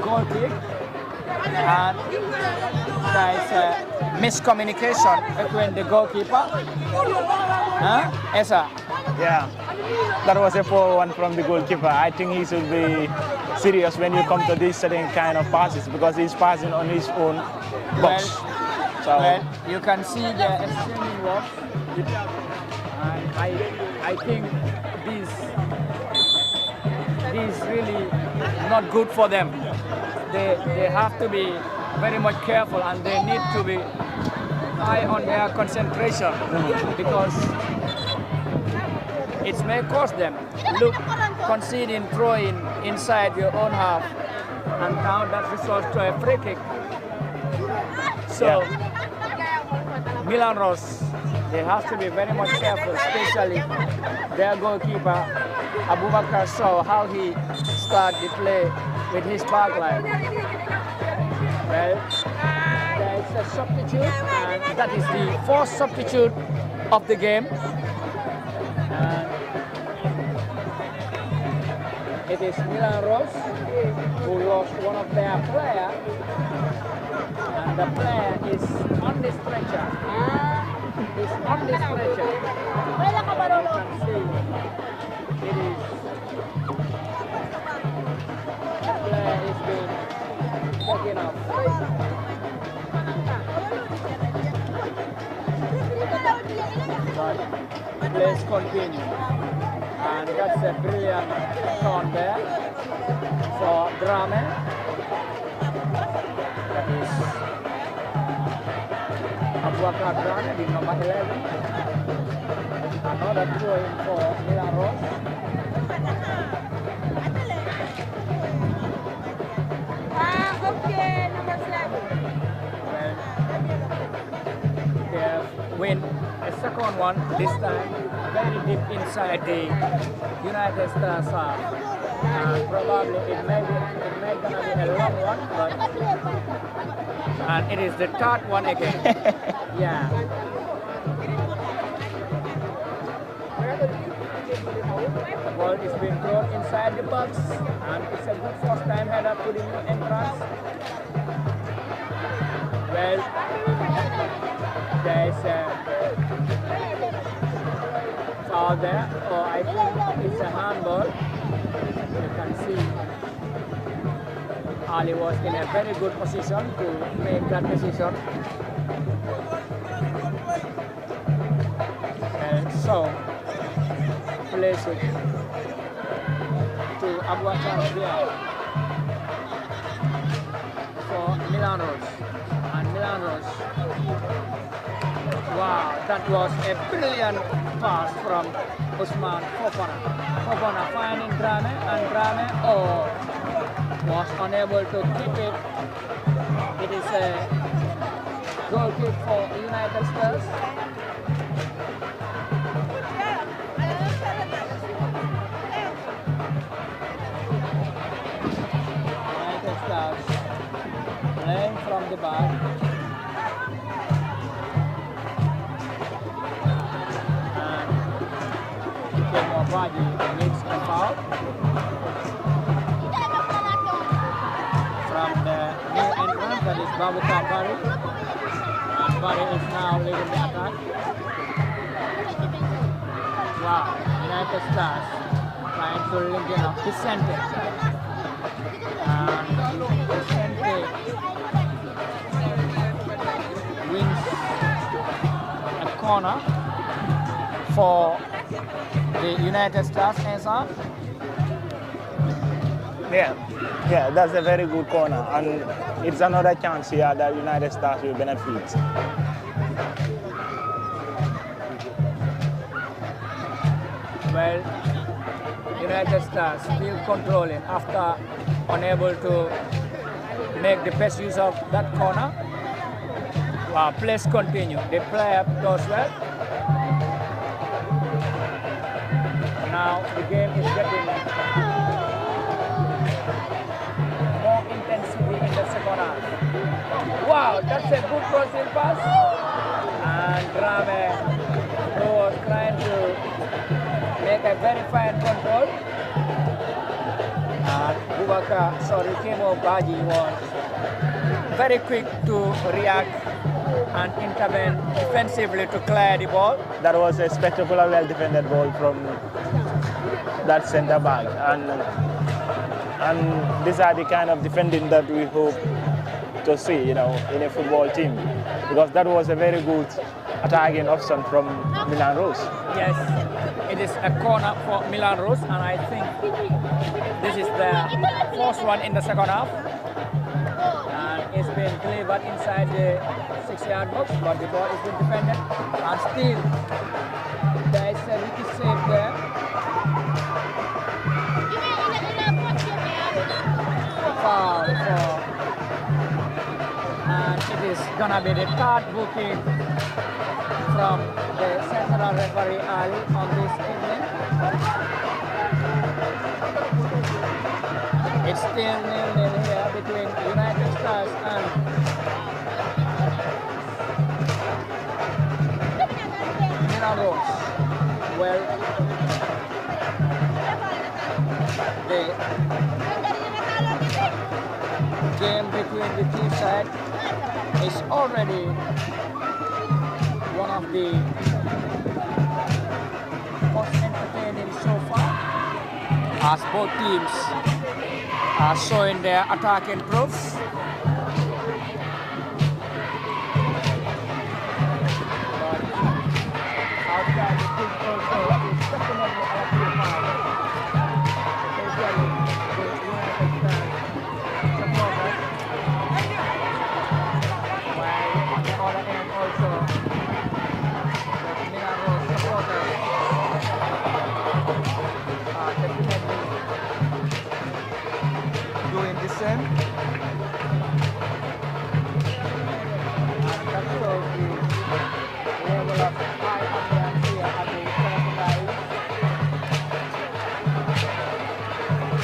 goal kick, and there is a miscommunication between the goalkeeper. Huh? Esa. Yeah, that was a poor one from the goalkeeper. I think he should be serious when you come to this certain kind of passes because he's passing on his own box. Well, you can see the exchanging work, and I think this is really not good for them. They have to be very much careful, and they need to be high on their concentration because it may cost them. Look, conceding throwing inside your own half, and now that results to a free kick. So, Milan Rose, they have to be very much careful, especially their goalkeeper, Abubakar saw how he started the play with his back line. Well, there is a substitute, and that is the fourth substitute of the game. And it is Milan Rose who lost one of their players, and the player is on the stretcher. He's on the stretcher. You can see it is. The player is being taken off. But let's continue. And that's a brilliant turn there for Drame. That is Abubakar Drame, the number 11. Another throw in for Milan Rose. Okay, number 7. Well, they have win a second one, this time very deep inside the United Stars half. Probably it may gonna be a long one, but and it is the third one again. Yeah. The ball is being thrown inside the box, and it's a good first time header to the new entrance. Well, there is a foul there, or I think it's a handball. You can see Ali was in a very good position to make that decision. And so, place it to Abubakar for Milan Rose. And Milan Rose. Wow, that was a brilliant pass from Usman Fofana. Fofana finding Drame, and Drame was unable to keep it. It is a goal kick for United Stars. United Stars playing from the back. Baji makes a foul from the new entrant, that is Babu Kapari. And Bari is now leading the attack. Wow, United Stars trying to link it up. Vicente. And Vicente wins a corner for the United Stars. Yeah, that's a very good corner, and it's another chance here that United Stars will benefit. Well, United Stars still controlling after unable to make the best use of that corner. Plays continue. The player does well. Now the game is getting more intensity in the second half. Wow, that's a good crossing pass. And Grame was trying to make a very fine control. And Kemo Baji was very quick to react and intervene defensively to clear the ball. That was a spectacular, well-defended ball from that centre back, and these are the kind of defending that we hope to see, in a football team, because that was a very good attacking option from Milan Rose. Yes, it is a corner for Milan Rose, and I think this is the first one in the second half. And it's been delivered inside the 6-yard box, but the ball is being defended, and still there is a little save there. Foul and it is gonna be the third booking from the central referee Ali on this evening. It's still 0-0 here between United Stars and Milan Rose. Well, the game between the two sides is already one of the most entertaining so far, as both teams are showing their attacking proofs. Outside the pitch also is definitely occupied, especially the United Stars supporters. While on the other end also, the Milan Rose supporters are definitely doing the same. And that shows the level of high ambience here at the Serekunda.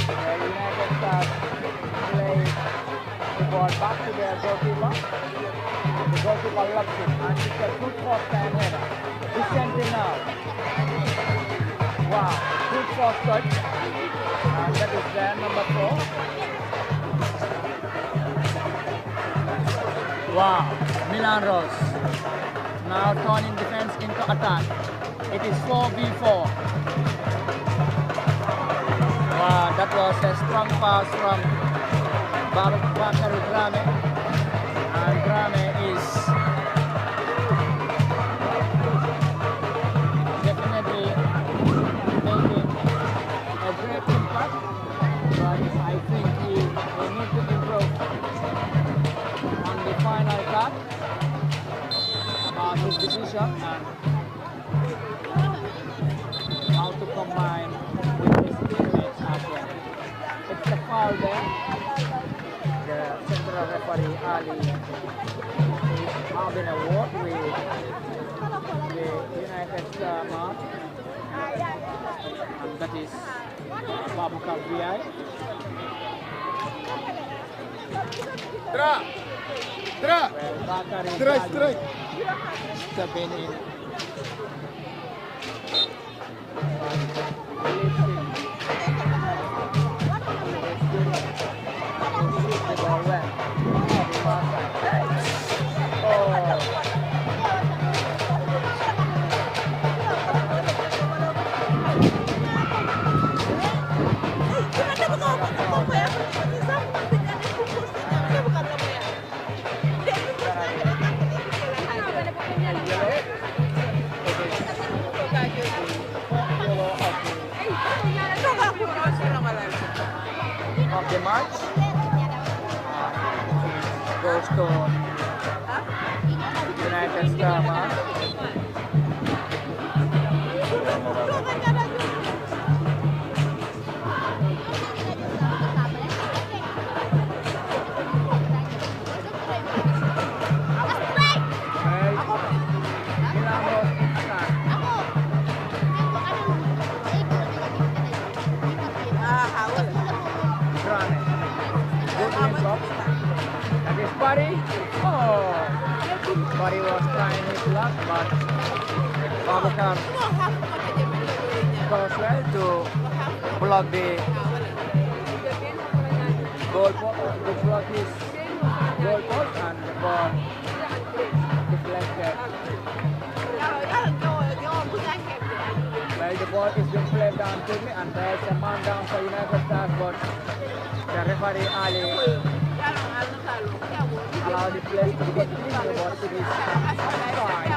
The United Stars play the ball back to their goalkeeper. The goalkeeper loves it, and it's a good first time header. Descending now. Wow, good first touch. And that is their number 4. Wow, Milan Rose now turning defense into attack. It is 4v4. Wow, that was a strong pass from Bakary Grame. And Grame is definitely making a great impact, but I think he needs to improve on the final cut about his decision and how to combine with his teammates as well. It's a foul there. The central referee Ali is having a word with the United man, and that is Babu Kabriai. Strike. Stepping in. of the match goes to United Star match. Milan was in attack. Granit. Good win block. And this Buddy. Oh! Buddy was trying his luck, but Babakar goes well to block the goal to block his goal post and the ball deflected. Well, the ball is being played down quickly and there's a man down for United Stars, but the referee Ali allowed the play to continue, but it is offside.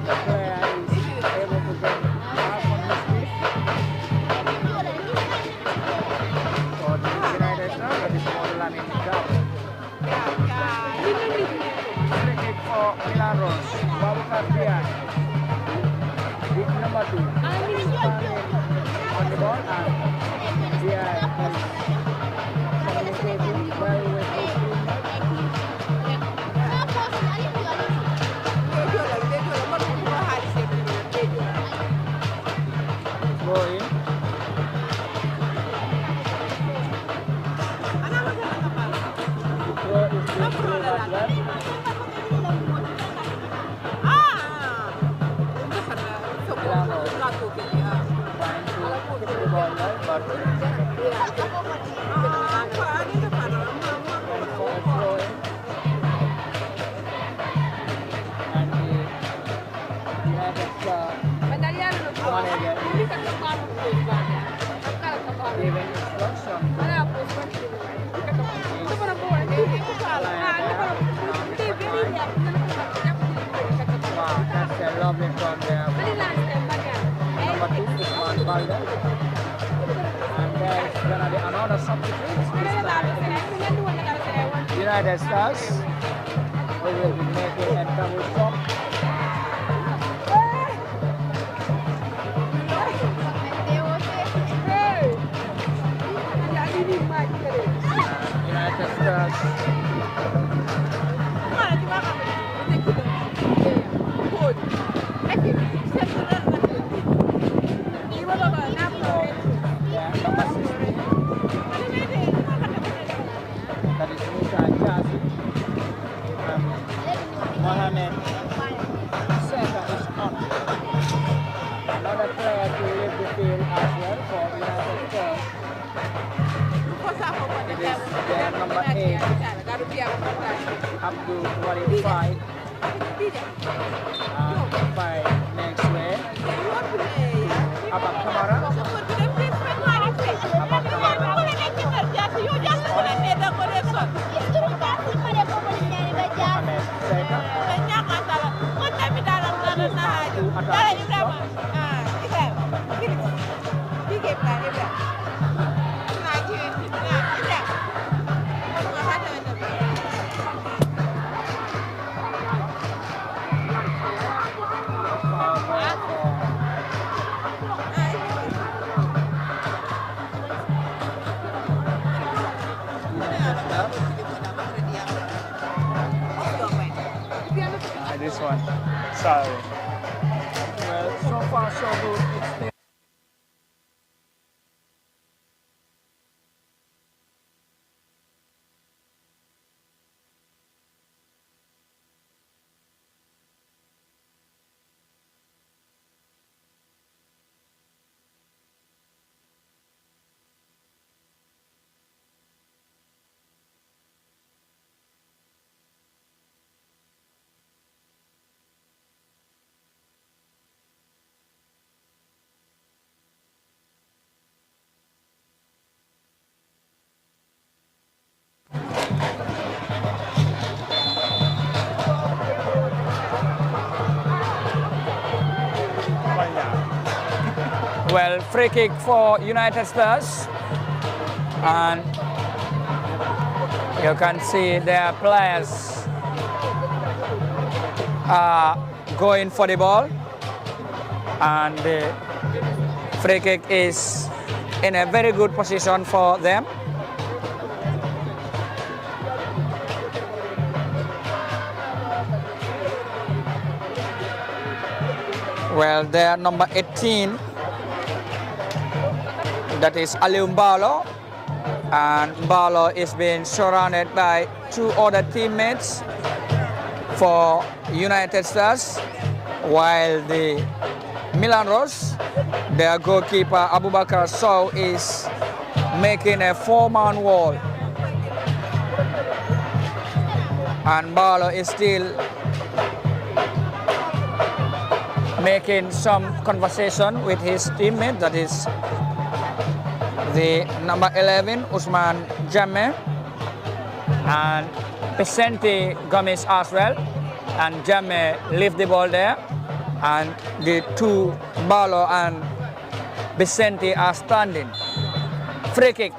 The player is able to get half on his feet for the United Stars, but it's more than enough job. Free kick for Milan Rose. Babakar behind. Big number 2. Standing on the ball and behind is communicating well with his teammates. Throw in. The throw is being played as well. Trying to hit the ball well, but for a throw in. And the United Stars manager giving instruction to wow, that's a lovely from there. Number 2 is Juan Balde. And there's gonna be another substitute this time. United Stars. We will be making a double stop. United Stars. Yeah, number 16. That is Musa Jasi. Mohamed Sesdo is on. Another player to leave the field as well for United Stars. It is their number 8, Abdul Warifai. Five next way. Abak Kamara. Abak Kamara. Mohamed Seka. This one. Sorry. Well, so far so good. It's still Well, free kick for United Stars. And you can see their players are going for the ball. And the free kick is in a very good position for them. Well, their number 18, that is Aliou Mbalo, and Mbalo is being surrounded by two other teammates for United Stars, while the Milan Rose, their goalkeeper Abubakar Sow, is making a four-man wall. And Mbalo is still making some conversation with his teammate, that is the number 11, Usman Jammeh, and Vicente Gomez as well. And Jammeh leave the ball there, and the two, Mbalo and Vicente, are standing. Free kick.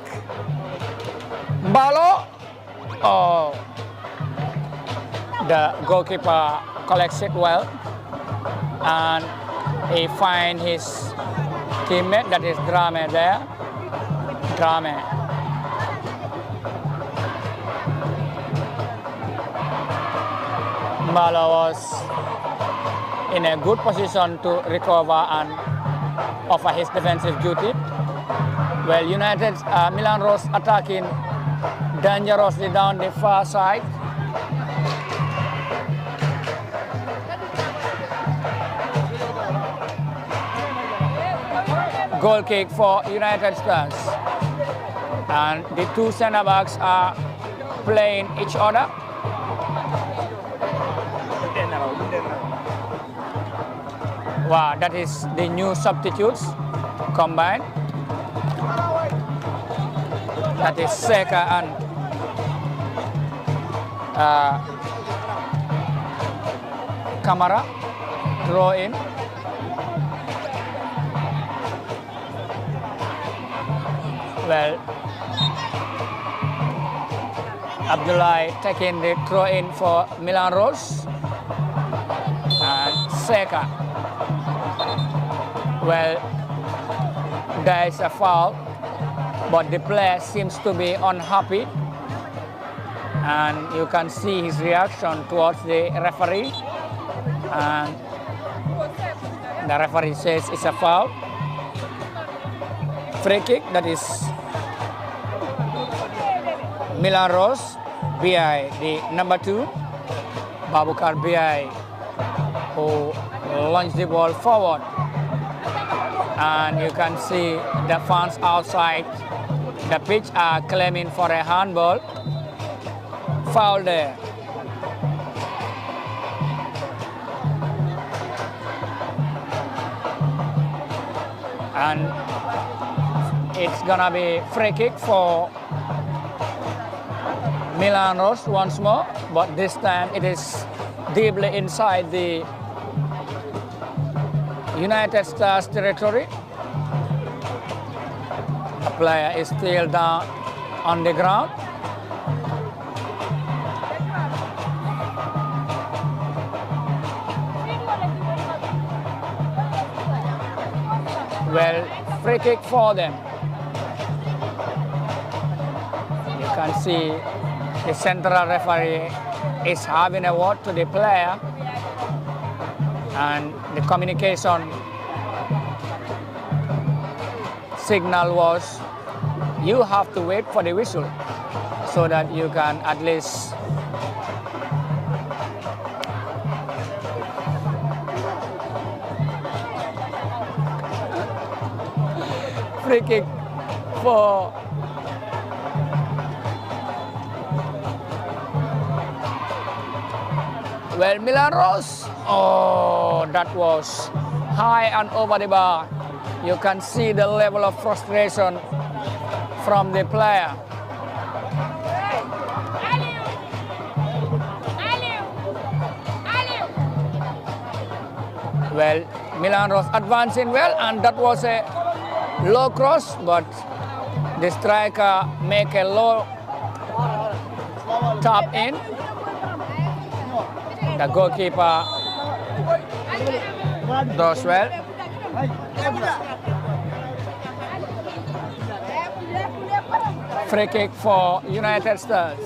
Mbalo, oh, the goalkeeper collects it well, and he finds his teammate, that is Drame there. Drame. Mbalo was in a good position to recover and offer his defensive duty. Well, Milan Rose attacking dangerously down the far side. Goal kick for United Stars. And the two center backs are playing each other. Wow, that is the new substitutes combined. That is Seka and Kamara throw in. Well, Abdullah taking the throw in for Milan Rose, and Seka. Well, there is a foul, but the player seems to be unhappy, and you can see his reaction towards the referee, and the referee says it's a foul. Free kick, that is Milan Rose, BI, the number 2, Babukar BI, who launched the ball forward. And you can see the fans outside the pitch are claiming for a handball. Foul there. And it's gonna be free kick for Milan Rose once more, but this time it is deeply inside the United Stars territory. The player is still down on the ground. Well, free kick for them. You can see the central referee is having a word to the player, and the communication signal was, you have to wait for the whistle so that you can at least free kick for Milan Rose. Oh, that was high and over the bar. You can see the level of frustration from the player. Well, Milan Rose advancing well, and that was a low cross, but the striker make a low tap in. The goalkeeper does well. Free kick for United Stars.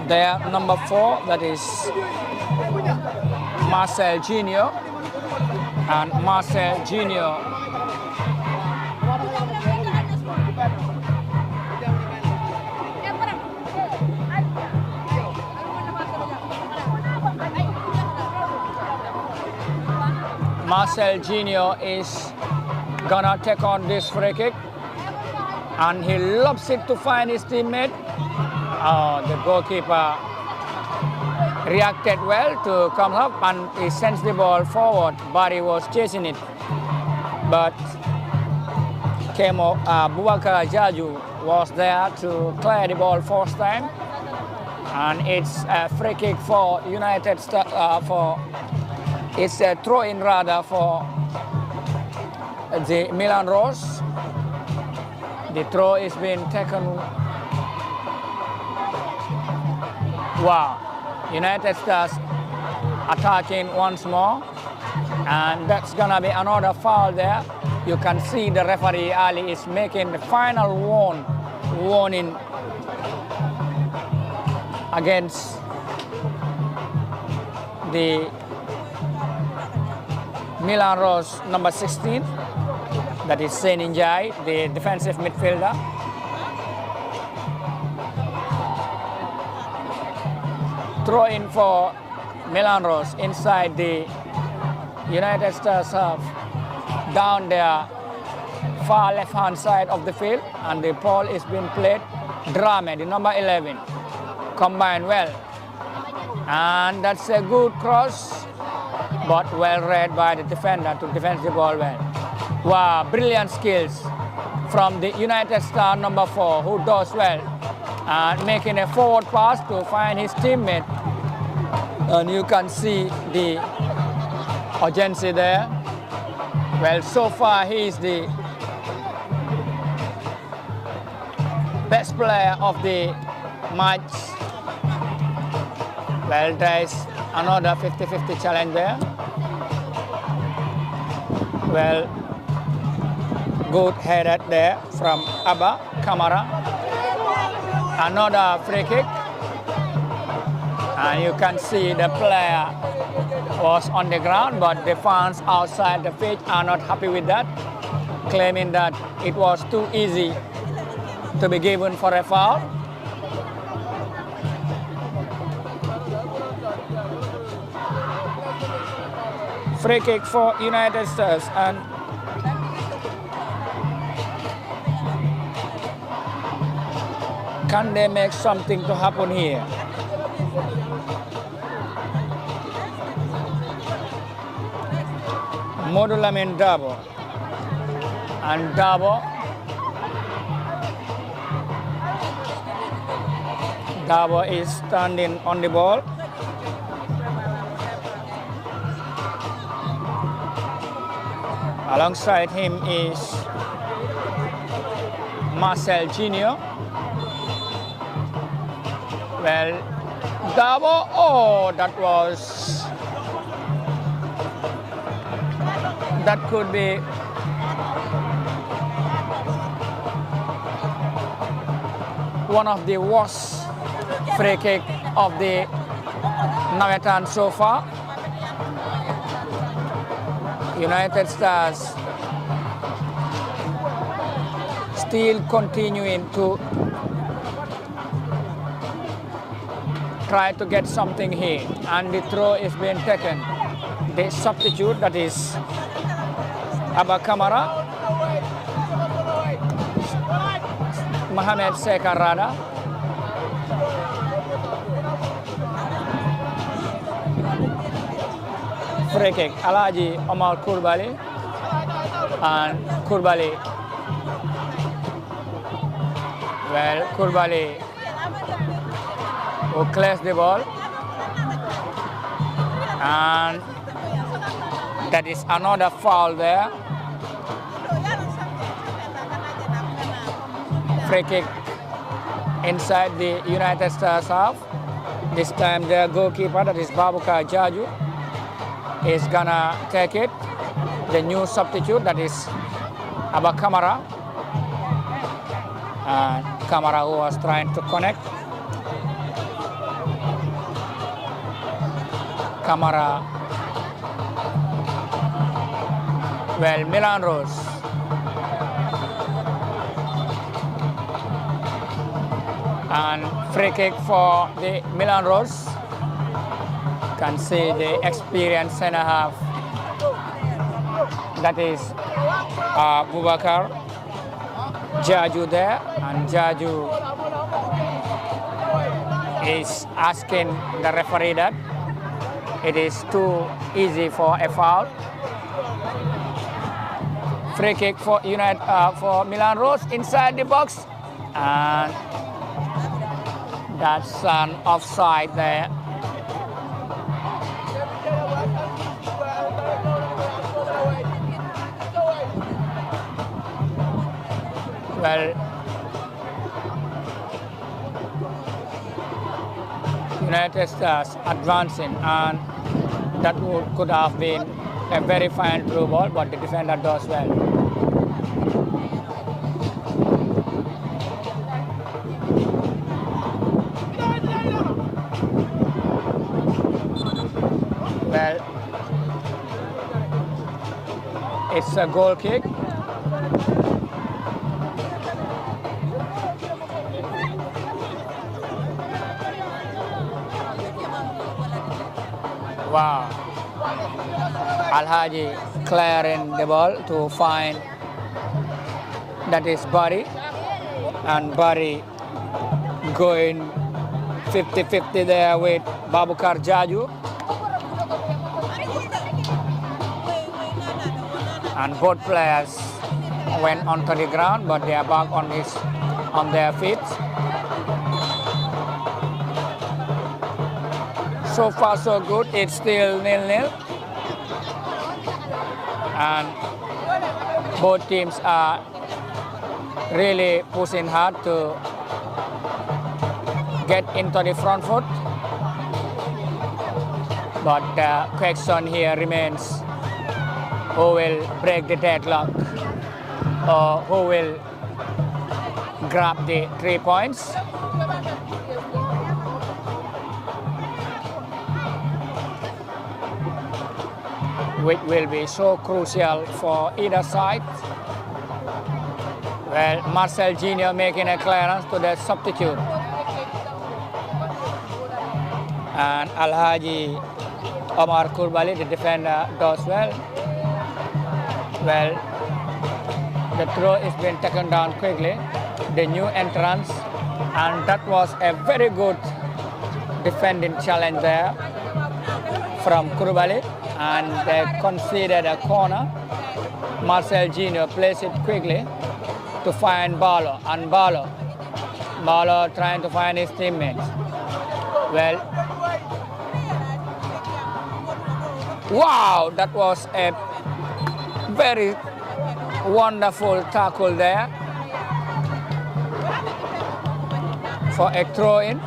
Their number 4, that is Marcel Junior, and Marcel Junior Marcel Junior is gonna take on this free kick, and he lobs it to find his teammate. The goalkeeper reacted well to come up, and he sends the ball forward. Barry was chasing it, but Boubacar Jaju was there to clear the ball first time, and it's a free kick for United States. It's a throw-in rather for the Milan Rose. The throw is being taken. Wow, United Stars attacking once more, and that's gonna be another foul there. You can see the referee Ali is making the final warning against the Milan Rose number 16, that is Seninjai, the defensive midfielder. Throw in for Milan Rose inside the United Stars half, down their far left hand side of the field, and the ball is being played. Drame, the number 11, combined well, and that's a good cross, but well read by the defender to defend the ball well. Wow, brilliant skills from the United Star number 4, who does well, and making a forward pass to find his teammate. And you can see the urgency there. Well, so far he is the best player of the match. Well, there is another 50-50 challenge there. Well, good headed there from Abba Kamara. Another free kick. And you can see the player was on the ground, but the fans outside the pitch are not happy with that, claiming that it was too easy to be given for a foul. Free kick for United Stars, and can they make something to happen here? Modulamin Dabo, and Dabo is standing on the ball. Alongside him is Marcel Junior. Well, Dabo, oh, that could be one of the worst free kick of the Nawettan so far. United Stars still continuing to try to get something here, and the throw is being taken. The substitute, that is Abba Kamara, Mohamed Sekarada. Free kick, Alaji Omar Kurbali, and Kurbali. Well, Kurbali who clears the ball. And that is another foul there. Free kick inside the United Stars half. This time their goalkeeper, that is Babukar Jaju, is gonna take it. The new substitute, that is Abba Kamara. And Kamara, who was trying to connect. Kamara. Well, Milan Rose. And free kick for the Milan Rose. Can see the experienced centre half. That is Bubakar Jaju there, and Jaju is asking the referee that it is too easy for a foul. Free kick for for Milan Rose inside the box, and that's an offside there. Well, United Stars advancing, and that could have been a very fine through ball, but the defender does well. Well, it's a goal kick. Wow. Alhaji clearing the ball to find, that is Bari, and Bari going 50-50 there with Babukar Jaju. And both players went onto the ground, but they are back on their feet. So far so good, it's still 0-0. And both teams are really pushing hard to get into the front foot. But the question here remains, who will break the deadlock, or who will grab the 3 points? Which will be so crucial for either side. Well, Marcel Jr. making a clearance to the substitute. And Alhaji Omar Kurbali, the defender, does well. Well, the throw is being taken down quickly. The new entrance, and that was a very good defending challenge there from Kurbali. And they conceded a corner. Marcel Jr. plays it quickly to find Barlow, and Barlow trying to find his teammates. Well, wow, that was a very wonderful tackle there for a throw-in.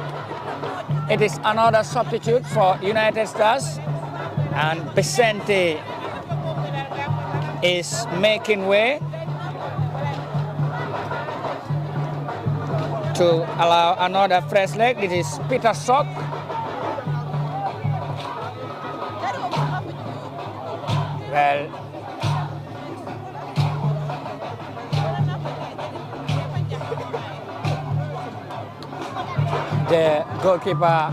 It is another substitute for United Stars. And Vicente is making way to allow another fresh leg. It is Peter Sock. Well, the goalkeeper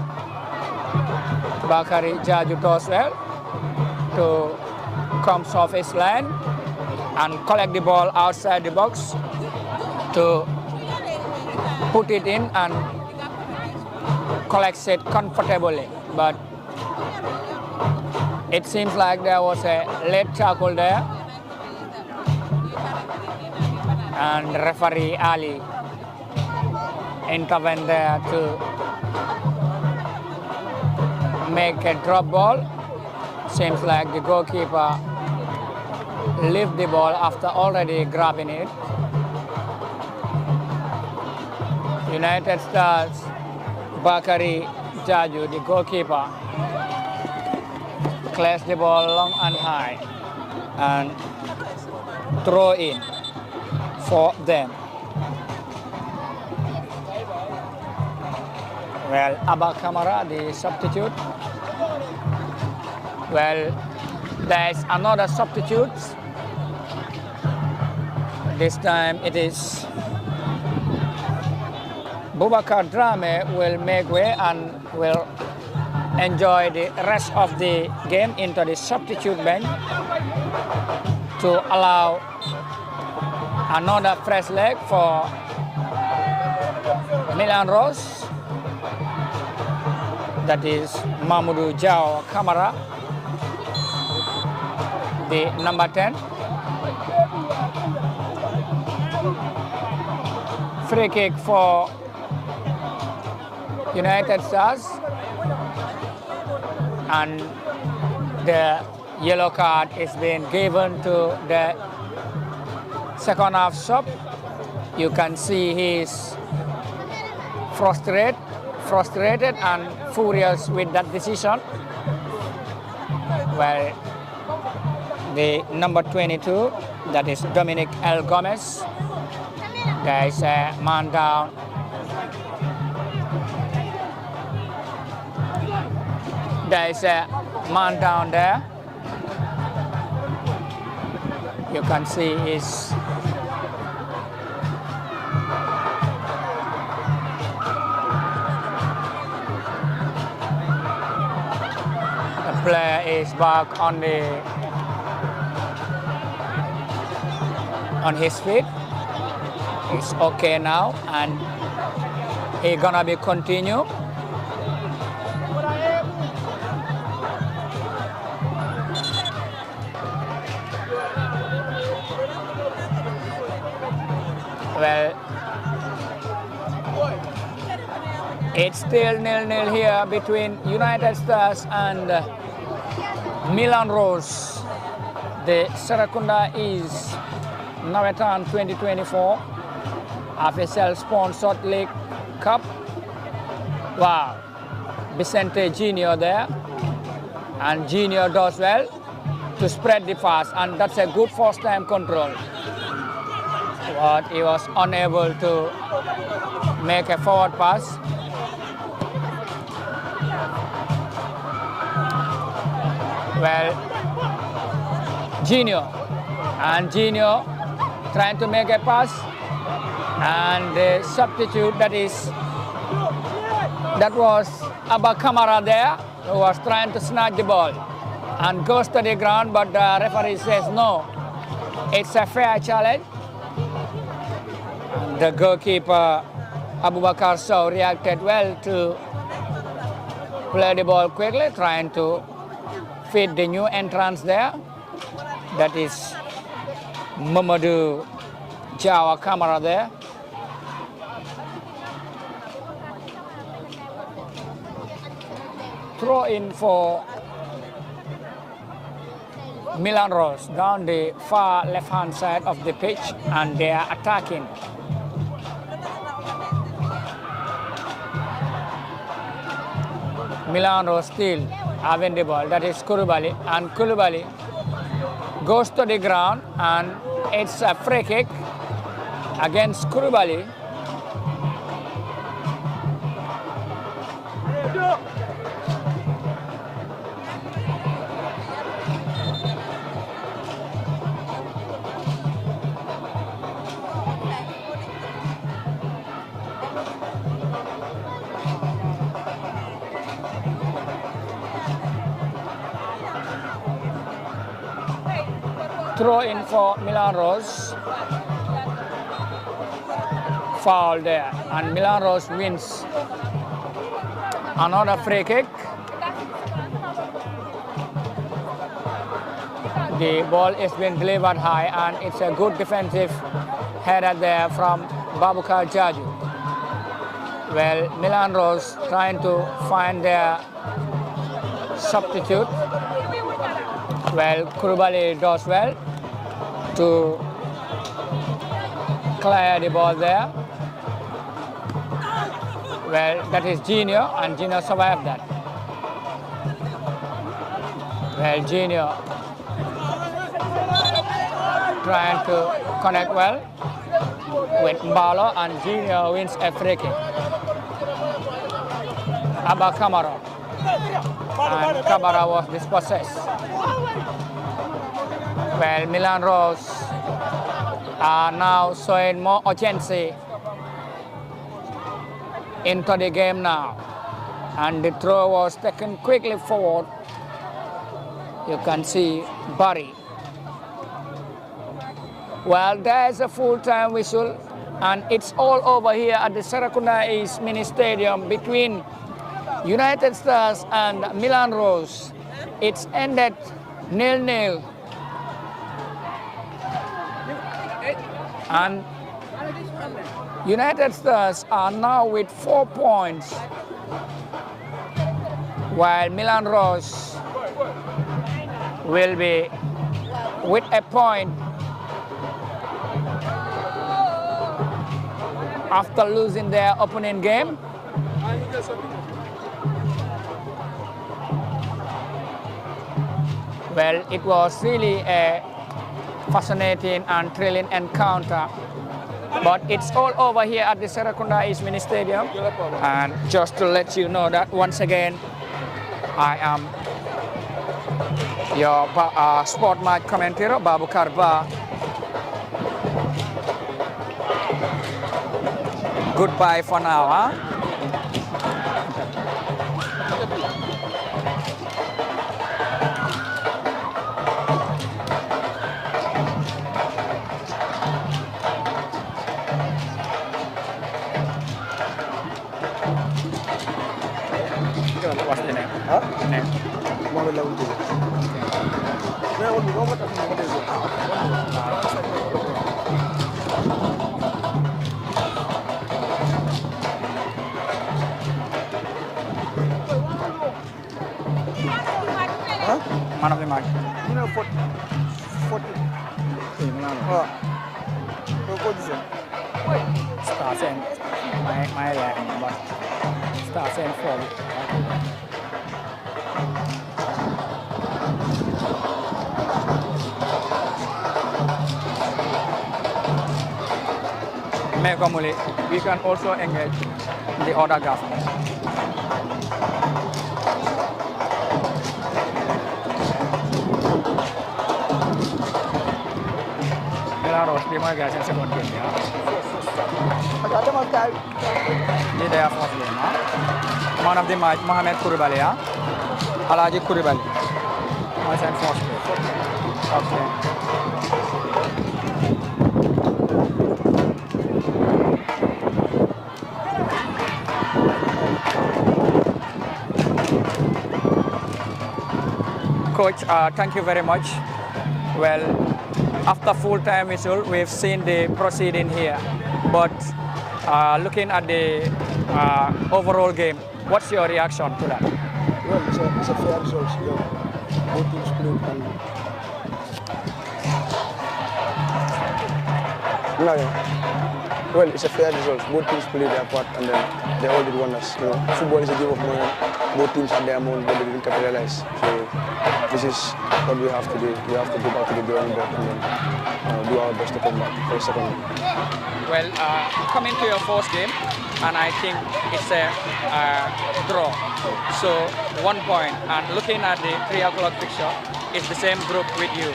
Bakari Jaju does well to come off his line and collect the ball outside the box to put it in and collects it comfortably. But it seems like there was a late tackle there, and referee Ali intervened there to make a drop ball. Seems like the goalkeeper lift the ball after already grabbing it. United Stars, Bakari Jaju, the goalkeeper, clears the ball long and high and throw in for them. Well, Abba Kamara, the substitute. Well, there's another substitute. This time it is Boubacar Drame will make way and will enjoy the rest of the game into the substitute bench to allow another fresh leg for Milan Rose. That is Mamadou Jao Kamara, the number 10. Free kick for United Stars, and the yellow card is being given to the second half sub. You can see he's frustrated and furious with that decision. Well, the number 22, that is Dominic L. Gomez. There is a man down. There is a man down there. You can see his player is back on his feet. It's okay now, and he gonna be continue. Well, it's still 0-0 here between United Stars and Milan Rose. The Serekunda is Nawettan 2024 official sponsored League Cup. Wow, Vicente Junior there, and Junior does well to spread the pass, and that's a good first time control. But he was unable to make a forward pass. Well, Junior trying to make a pass, and the substitute that was Abba Kamara there, who was trying to snatch the ball and goes to the ground, but the referee says no, it's a fair challenge. The goalkeeper Abubakar Sow reacted well to play the ball quickly, trying to feed the new entrance there. That is Mamadou Jawa Kamara there. Throw in for Milan Rose down the far left-hand side of the pitch, and they are attacking. Milan Rose still having the ball. That is Koulibaly, and Koulibaly goes to the ground, and it's a free kick against Koulibaly. Throw in for Milan Rose. Foul there, and Milan Rose wins. Another free kick. The ball is being delivered high, and it's a good defensive header there from Babukar Jaju. Well, Milan Rose trying to find their substitute. Well, Kurubali does well to clear the ball there. Well, that is Junior, and Junior survived that. Well, Junior trying to connect well with Mbalo, and Junior wins a free kick. Abba Kamara, and Kamara was dispossessed. Well, Milan Rose are now showing more urgency into the game now, and the throw was taken quickly forward. You can see Barry. Well, there's a full-time whistle, and it's all over here at the Serekunda East Mini Stadium between United Stars and Milan Rose. It's ended 0-0. And United Stars are now with 4 points, while Milan Rose will be with a point after losing their opening game. Well, it was really a fascinating and thrilling encounter, but it's all over here at the Serekunda East Mini Stadium. And just to let you know that once again, I am your sport match commentator, Babu Karba. Goodbye for now, huh? What's the name? Huh? Name? Mohamed Lawuti. Man of the match. You know, 40. What is it? Star saying my leg, but Star saying 4. Megamuli, we can also engage the other government. Harus di mana guys yang second game ya. Ada mau tahu? Ini dia first game ya. Man of the match Mohamed Kuribali ya. Alaji Kuribali. Mas and first game. Okay. Coach, thank you very much. Well, after full-time whistle, we've seen the proceeding here. But looking at the overall game, what's your reaction to that? Well, it's a fair result. Both teams played and... No, yeah. Well, it's a fair result. Both teams played their part and then they all did wonders. You know, football is a game of moment. Both teams had their moment, but they didn't capitalize. So this is what we have to do. We have to go back to the drawing board and then do our best to come back for the second one. Well, coming to your first game, and I think it's a draw. So 1 point, and looking at the 3 o'clock picture, it's the same group with you.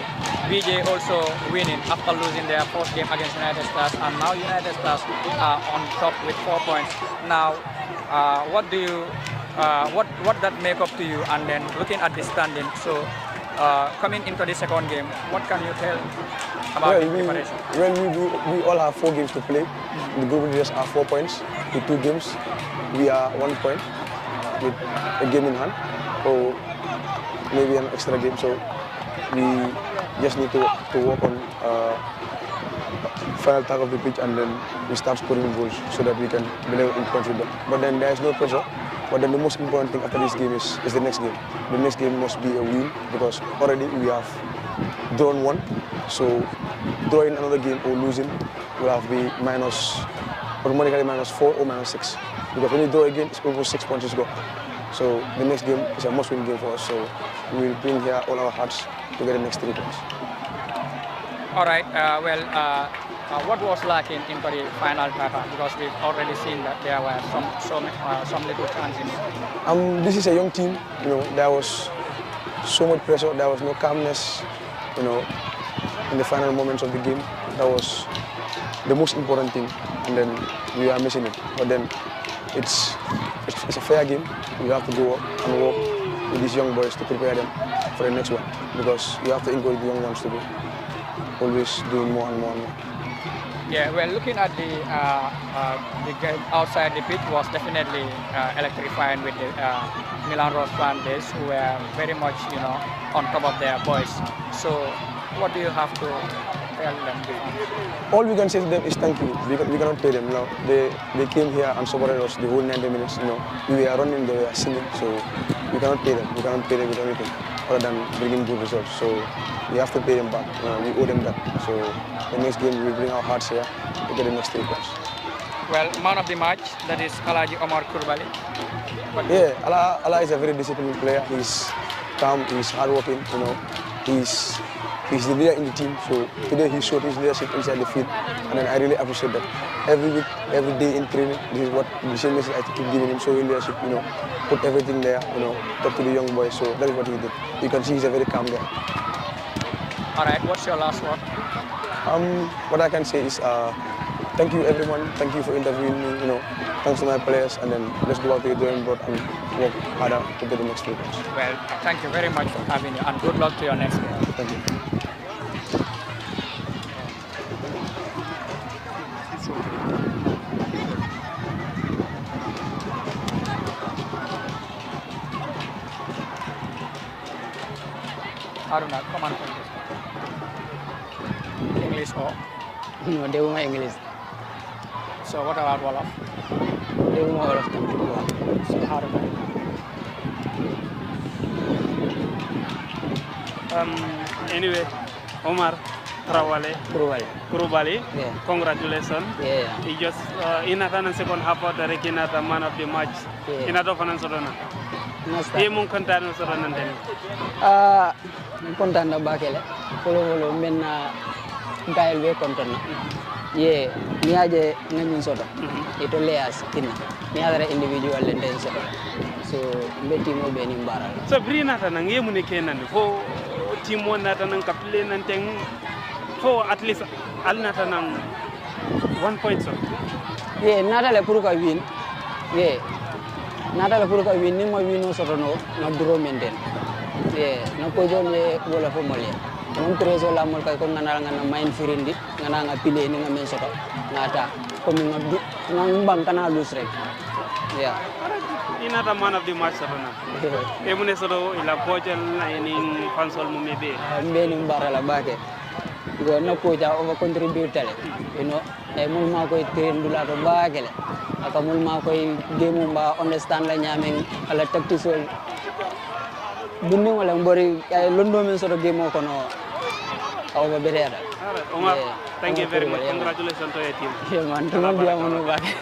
BJ also winning after losing their first game against United Stars, and now United Stars are on top with 4 points. Now, what do you, what that make up to you? And then looking at the standing, so coming into the second game, what can you tell about the preparation? We all have 4 games to play. The group leaders are 4 points. With 2 games, we are 1 point with a game in hand, or maybe an extra game. So we just need to work on final tag of the pitch, and then we start scoring goals so that we can be in front with them. But then there is no pressure. But then the most important thing after this game is the next game. The next game must be a win because already we have drawn one. So drawing another game or losing will have to be automatically -4 or -6. Because when you draw again, it's almost 6 points to go. So the next game is a must-win game for us. So we will bring here all our hearts to get the next 3 points. All right. What was lacking in the final data? Because we've already seen that there were some little chances. This is a young team. There was so much pressure. There was no calmness. In the final moments of the game, that was the most important thing, and then we are missing it. But then it's a fair game. We have to go up and work with these young boys to prepare them for the next one, because you have to encourage the young ones to be always doing more and more and more. Yeah, well, looking at the game outside the pitch was definitely electrifying with the Milan Rose fan base, who were very much, on top of their boys. So, what do you have to tell them? All we can say to them is thank you. We cannot pay them now. They came here and supported us the whole 90 minutes. We were running, they were singing, so we cannot pay them. We cannot pay them with anything other than bringing good results. So we have to pay them back. We owe them that. So the next game we will bring our hearts here to get the next 3 points. Well, man of the match, that is Alhaji Omar Coulibaly. Yeah, Allah is a very disciplined player. He's calm, he's hardworking. He's the leader in the team. So today he showed his leadership inside the field, and then I really appreciate that. Every week, every day in training, this is what the same message I keep giving him. Showing leadership, put everything there, talk to the young boys. So that is what he did. You can see he's a very calm guy. All right, what's your last word? What I can say is thank you everyone. Thank you for interviewing me. Thanks to my players, and then let's go out to the drawing board and work harder to get the next 3 points. Well, thank you very much for having you, and good luck to your next game. Thank you. Haruna, come on. English or? No, they were English. So what about Wolof? They were Wolof. So Haruna. Anyway, Omar Coulibaly. Yeah. Congratulations. Yeah. He just in the second half of the man of the match. Yeah. In the finance order. He mun kontaan so ron nante. Kontaan na bakele. Polo menna gael be kontaan na. Ye ni aje ngamin soto. Ito leas tinna. Ni adara individual lenten soto. So mbeti mo be ni mbara. So brina ta nang yemu ne kenan fo team wona ta nang kaple nan teng fo at least alna ta nang 1 point so. Ye nada le pour ka win. Ye nada le pour ka win ni mo wino soto no na draw maintain. Ye na ko jone wala fo mole. Mon trezo la mol kay ko ngana main firindi ngana nga pile ni nga men soto ngata ko mi ngabdu nang bang kana lose rek. Yeah. Inata man of the match sarana. Emune soto ila coachel na ini fansol mo mebe. Mbeni mbara la bake. Go na ko ja over contribute tele. E mul ma koy train dula to bakele. Aka mul ma koy game ba understand la nyamen ala tactical. Bunni wala mbori ay londo men soto game ko no. Over better. All right, Omar, thank you very much. Congratulations to your team. Yeah, man, to dia monu bake.